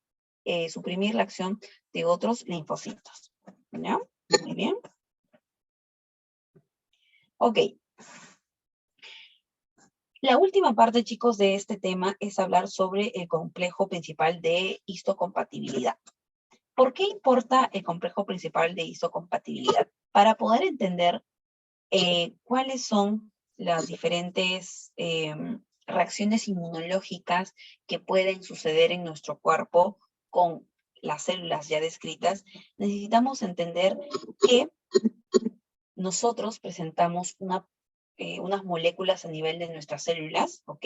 suprimir la acción de otros linfocitos. ¿Ya? Muy bien. Ok. La última parte, chicos, de este tema es hablar sobre el complejo principal de histocompatibilidad. ¿Por qué importa el complejo principal de histocompatibilidad? Para poder entender cuáles son las diferentes reacciones inmunológicas que pueden suceder en nuestro cuerpo con las células ya descritas, necesitamos entender que nosotros presentamos unas moléculas a nivel de nuestras células, ¿ok?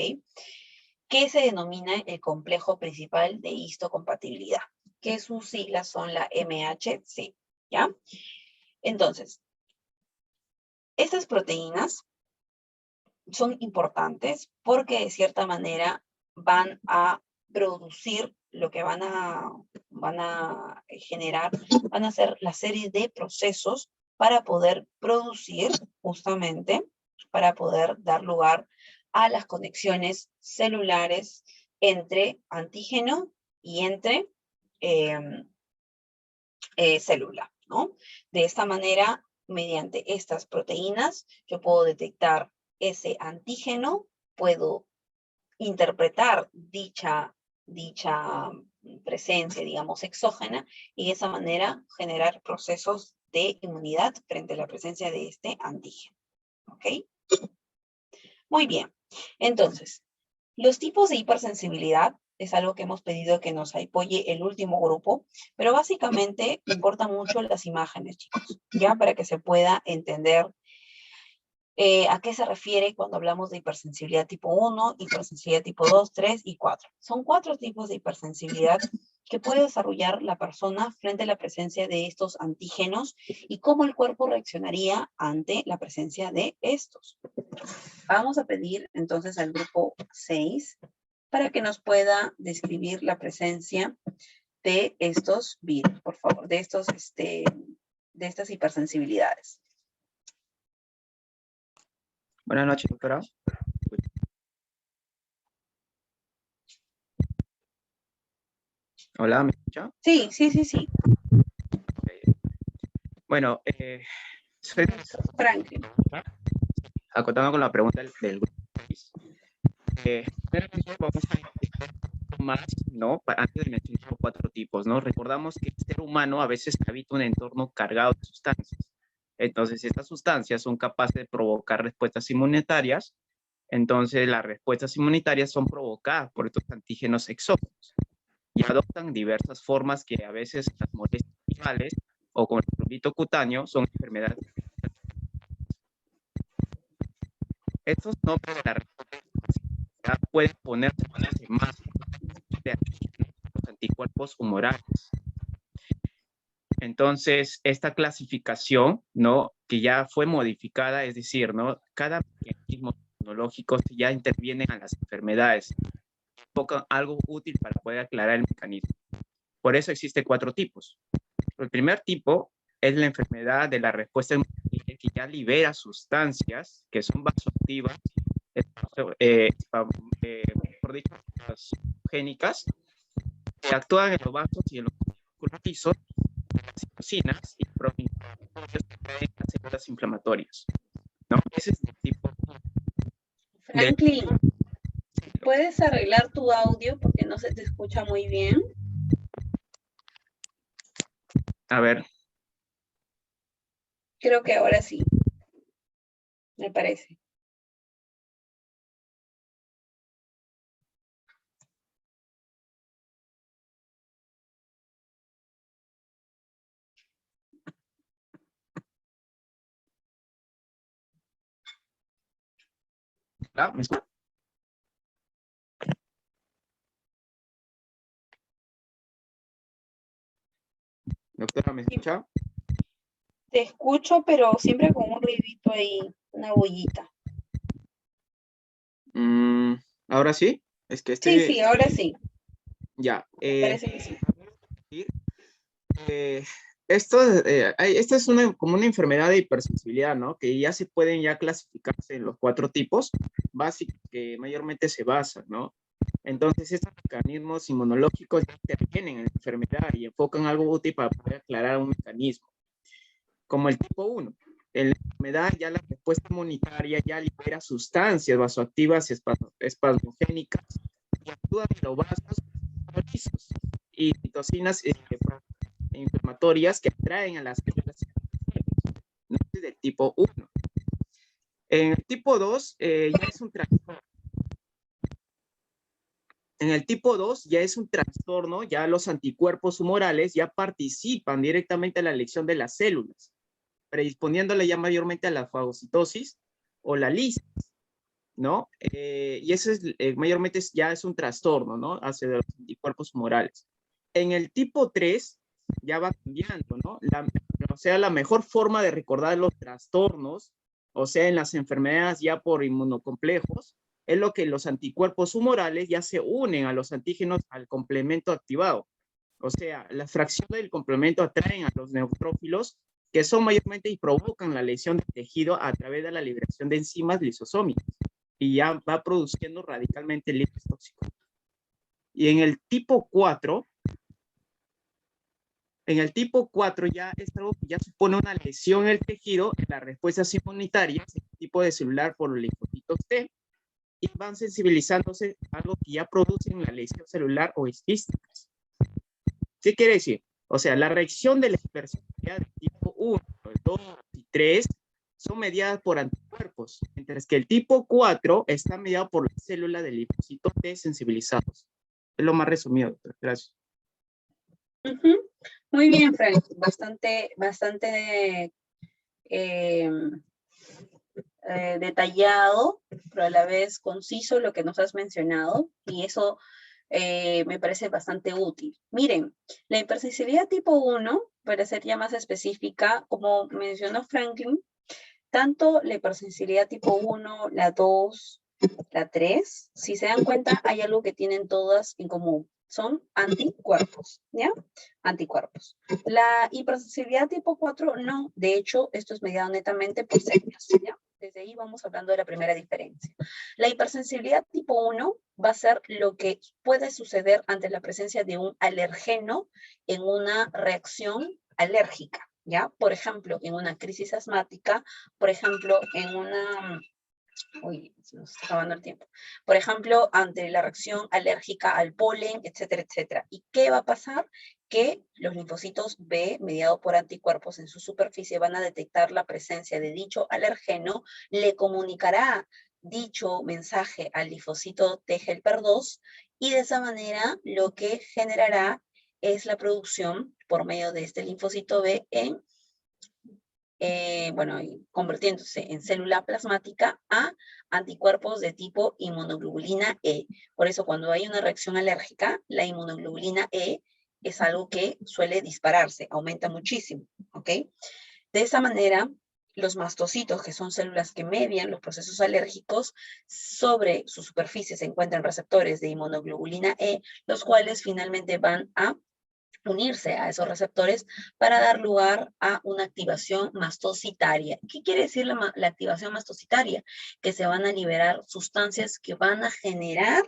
que se denomina el complejo principal de histocompatibilidad, que sus siglas son la MHC, ¿ya? Entonces, estas proteínas son importantes porque de cierta manera van a producir lo que van a generar, van a hacer la serie de procesos para poder producir justamente, para poder dar lugar a las conexiones celulares entre antígeno y entre célula, ¿no? De esta manera, mediante estas proteínas, yo puedo detectar ese antígeno, puedo interpretar dicha presencia, digamos, exógena, y de esa manera generar procesos de inmunidad frente a la presencia de este antígeno. ¿Ok? Muy bien. Entonces, los tipos de hipersensibilidad es algo que hemos pedido que nos apoye el último grupo, pero básicamente importan mucho las imágenes, chicos, ya para que se pueda entender a qué se refiere cuando hablamos de hipersensibilidad tipo 1, hipersensibilidad tipo 2, 3 y 4. Son 4 tipos de hipersensibilidad que puede desarrollar la persona frente a la presencia de estos antígenos y cómo el cuerpo reaccionaría ante la presencia de estos. Vamos a pedir entonces al grupo 6 para que nos pueda describir la presencia de estos virus, por favor, de estas hipersensibilidades. Buenas noches, doctora. Hola, ¿me escucha? Sí, sí, sí, sí. Bueno, soy Franklin. acotando con la pregunta del grupo 6. Vamos a ver más, ¿no? Antes de mencionar los 4 tipos, ¿no? Recordamos que el ser humano a veces habita un entorno cargado de sustancias. Entonces, estas sustancias son capaces de provocar respuestas inmunitarias. Entonces, las respuestas inmunitarias son provocadas por estos antígenos exógenos y adoptan diversas formas que a veces las molestias virales o como el prurito cutáneo son enfermedades. Estos nombres de la respuesta pueden ponerse más de los anticuerpos humorales. Entonces, esta clasificación, ¿no? Que ya fue modificada, es decir, ¿no? Cada mecanismo inmunológico ya interviene en las enfermedades. Algo útil para poder aclarar el mecanismo. Por eso existe 4 tipos. El primer tipo es la enfermedad de la respuesta inmunitaria que ya libera sustancias que son vasoactivas, por dicho, génicas, que actúan en los vasos y en los cortizos, las citocinas y proteínas en las células inflamatorias. ¿No? Ese es el tipo. Franklin, ¿puedes arreglar tu audio porque no se te escucha muy bien? A ver. Creo que ahora sí. Me parece. ¿Me escucha? Doctora, ¿me escucha? Te escucho, pero siempre con un ruidito ahí, una bullita. ¿Ahora sí? Es que Sí, sí, ahora sí. Ya. Me parece que sí. Esta es como una enfermedad de hipersensibilidad, ¿no? Que ya se pueden clasificarse en los 4 tipos básicos que mayormente se basan, ¿no? Entonces, estos mecanismos inmunológicos intervienen en la enfermedad y enfocan algo útil para poder aclarar un mecanismo. Como el tipo 1. En la enfermedad ya la respuesta inmunitaria ya libera sustancias vasoactivas espasmogénicas y actúan en los vasos y citocinas inflamatorias que atraen a las células del tipo 1. En el tipo 2 ya es un trastorno. En el tipo 2 ya es un trastorno, ya los anticuerpos humorales ya participan directamente en la elección de las células, predisponiéndole ya mayormente a la fagocitosis o la lisis. ¿no? Y eso es, mayormente ya es un trastorno, ¿no? Hacia los anticuerpos humorales. En el tipo 3 ya va cambiando, ¿no? O sea, la mejor forma de recordar los trastornos, o sea, en las enfermedades ya por inmunocomplejos, es lo que los anticuerpos humorales ya se unen a los antígenos al complemento activado. O sea, la fracción del complemento atraen a los neutrófilos que son mayormente y provocan la lesión del tejido a través de la liberación de enzimas lisosómicas y ya va produciendo radicalmente libres tóxicos. Y en el tipo 4, ya es algo que ya supone una lesión en el tejido en las respuestas inmunitarias, el tipo de celular por los linfocitos T, y van sensibilizándose a algo que ya producen la lesión celular o esquísticas. ¿Qué quiere decir? O sea, la reacción de la hipersensibilidad de tipo 1, 2 y 3 son mediadas por anticuerpos, mientras que el tipo 4 está mediado por la célula del linfocito T sensibilizados. Es lo más resumido, doctor. Gracias. Muy bien, Frank. Bastante detallado, pero a la vez conciso lo que nos has mencionado, y eso me parece bastante útil. Miren, la hipersensibilidad tipo 1, para ser ya más específica, como mencionó Franklin, tanto la hipersensibilidad tipo 1, la 2, la 3, si se dan cuenta, hay algo que tienen todas en común. Son anticuerpos, ¿ya? Anticuerpos. La hipersensibilidad tipo 4, no. De hecho, esto es mediado netamente por células, ¿ya? Desde ahí vamos hablando de la primera diferencia. La hipersensibilidad tipo 1 va a ser lo que puede suceder ante la presencia de un alergeno en una reacción alérgica, ¿ya? Por ejemplo, en una crisis asmática, por ejemplo, en una... Uy, se nos está acabando el tiempo. Por ejemplo, ante la reacción alérgica al polen, etcétera, etcétera. ¿Y qué va a pasar? Que los linfocitos B, mediados por anticuerpos en su superficie, van a detectar la presencia de dicho alergeno, le comunicará dicho mensaje al linfocito T helper 2 y de esa manera lo que generará es la producción por medio de este linfocito B en convirtiéndose en célula plasmática a anticuerpos de tipo inmunoglobulina E. Por eso cuando hay una reacción alérgica, la inmunoglobulina E es algo que suele dispararse, aumenta muchísimo, ¿ok? De esa manera, los mastocitos, que son células que median los procesos alérgicos, sobre su superficie se encuentran receptores de inmunoglobulina E, los cuales finalmente van a unirse a esos receptores para dar lugar a una activación mastocitaria. ¿Qué quiere decir la activación mastocitaria? Que se van a liberar sustancias que van a generar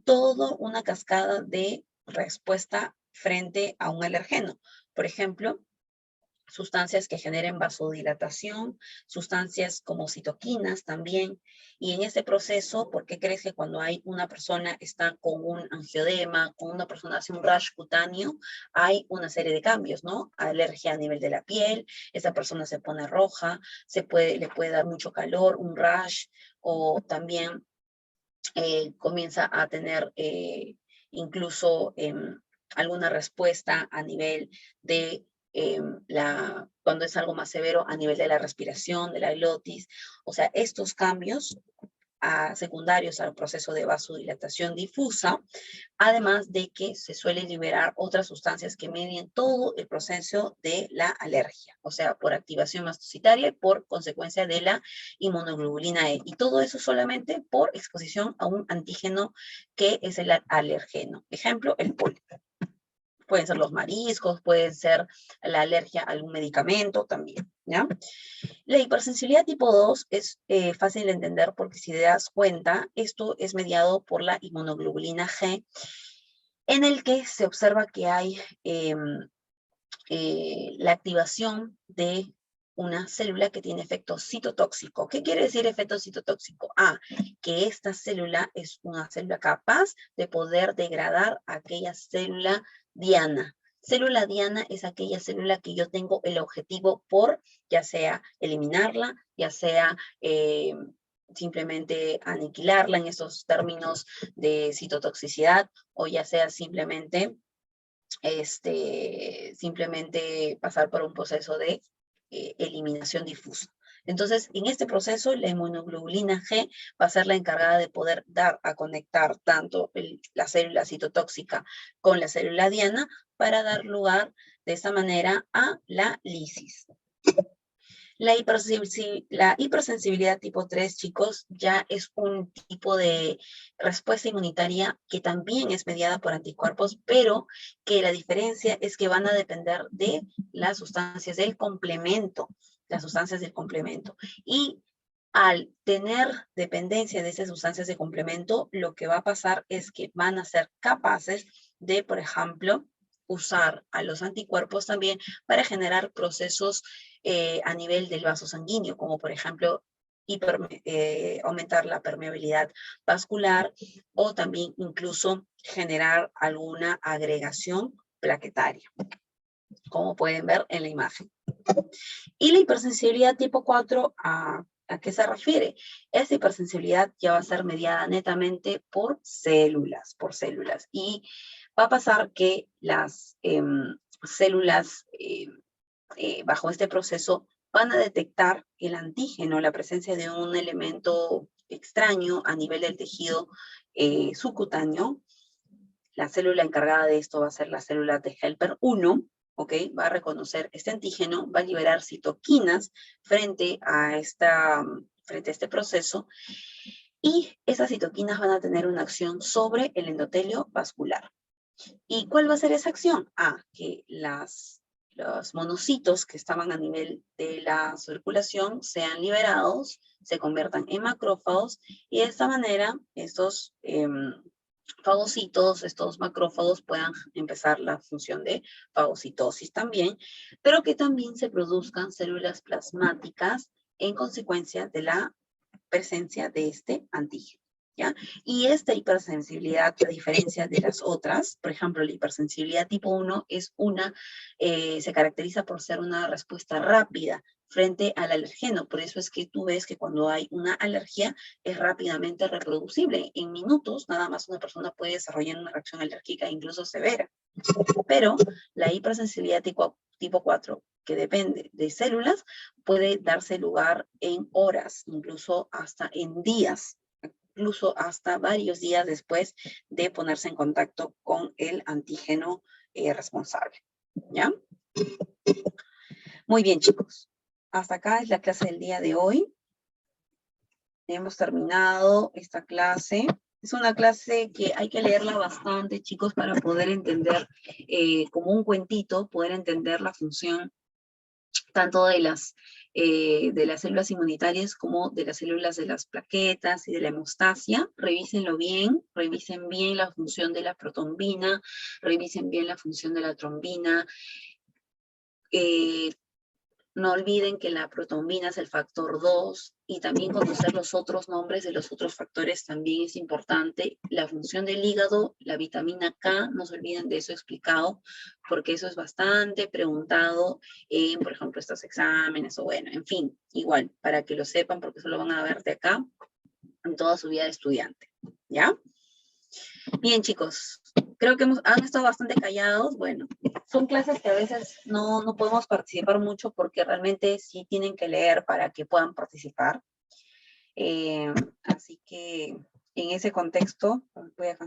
toda una cascada de respuesta frente a un alergeno. Por ejemplo, sustancias que generen vasodilatación, sustancias como citoquinas también. Y en este proceso, ¿por qué crees que cuando hay una persona está con un angiodema, con una persona hace un rash cutáneo, hay una serie de cambios, ¿no? Alergia a nivel de la piel, esa persona se pone roja, le puede dar mucho calor, un rash, o también comienza a tener incluso alguna respuesta a nivel de cuando es algo más severo, a nivel de la respiración, de la glotis. O sea, estos cambios secundarios al proceso de vasodilatación difusa, además de que se suele liberar otras sustancias que medien todo el proceso de la alergia, o sea, por activación mastocitaria y por consecuencia de la inmunoglobulina E. Y todo eso solamente por exposición a un antígeno que es el alergeno. Ejemplo, el polen. Pueden ser los mariscos, pueden ser la alergia a algún medicamento también, ¿ya? La hipersensibilidad tipo 2 es fácil de entender porque si te das cuenta, esto es mediado por la inmunoglobulina G, en el que se observa que hay la activación de una célula que tiene efecto citotóxico. ¿Qué quiere decir efecto citotóxico? Que esta célula es una célula capaz de poder degradar aquella célula diana. Célula diana es aquella célula que yo tengo el objetivo por, ya sea eliminarla, ya sea simplemente aniquilarla en esos términos de citotoxicidad, o ya sea simplemente pasar por un proceso de eliminación difusa. Entonces, en este proceso, la inmunoglobulina G va a ser la encargada de poder dar a conectar tanto la célula citotóxica con la célula diana para dar lugar de esta manera a la lisis. La hipersensibilidad tipo 3, chicos, ya es un tipo de respuesta inmunitaria que también es mediada por anticuerpos, pero que la diferencia es que van a depender de las sustancias del complemento, Y al tener dependencia de esas sustancias de complemento, lo que va a pasar es que van a ser capaces de, por ejemplo, usar a los anticuerpos también para generar procesos a nivel del vaso sanguíneo, como por ejemplo aumentar la permeabilidad vascular o también incluso generar alguna agregación plaquetaria, como pueden ver en la imagen. Y la hipersensibilidad tipo 4, ¿a qué se refiere? Esta hipersensibilidad ya va a ser mediada netamente por células, y va a pasar que las células bajo este proceso van a detectar el antígeno, la presencia de un elemento extraño a nivel del tejido subcutáneo. La célula encargada de esto va a ser la célula de Helper 1, ¿ok? Va a reconocer este antígeno, va a liberar citoquinas frente a este proceso, y esas citoquinas van a tener una acción sobre el endotelio vascular. ¿Y cuál va a ser esa acción? Que los monocitos que estaban a nivel de la circulación sean liberados, se conviertan en macrófagos, y de esta manera estos fagocitos, estos macrófagos puedan empezar la función de fagocitosis también, pero que también se produzcan células plasmáticas en consecuencia de la presencia de este antígeno, ¿ya? Y esta hipersensibilidad, a diferencia de las otras, por ejemplo, la hipersensibilidad tipo 1 es se caracteriza por ser una respuesta rápida frente al alergeno. Por eso es que tú ves que cuando hay una alergia es rápidamente reproducible. En minutos, nada más una persona puede desarrollar una reacción alérgica, incluso severa. Pero la hipersensibilidad tipo 4, que depende de células, puede darse lugar en horas, incluso hasta en días, incluso hasta varios días después de ponerse en contacto con el antígeno responsable, ¿ya? Muy bien, chicos. Hasta acá es la clase del día de hoy. Hemos terminado esta clase. Es una clase que hay que leerla bastante, chicos, para poder entender, como un cuentito, poder entender la función tanto de las células inmunitarias como de las células de las plaquetas y de la hemostasia. Revísenlo bien, revisen bien la función de la protombina, revisen bien la función de la trombina. No olviden que la protombina es el factor 2, y también conocer los otros nombres de los otros factores también es importante. La función del hígado, la vitamina K, no se olviden de eso explicado, porque eso es bastante preguntado en, por ejemplo, estos exámenes, o bueno, en fin, igual, para que lo sepan, porque eso lo van a ver de acá en toda su vida de estudiante, ¿ya? Bien, chicos, creo que han estado bastante callados. Bueno, son clases que a veces no podemos participar mucho porque realmente sí tienen que leer para que puedan participar. Así que en ese contexto, voy a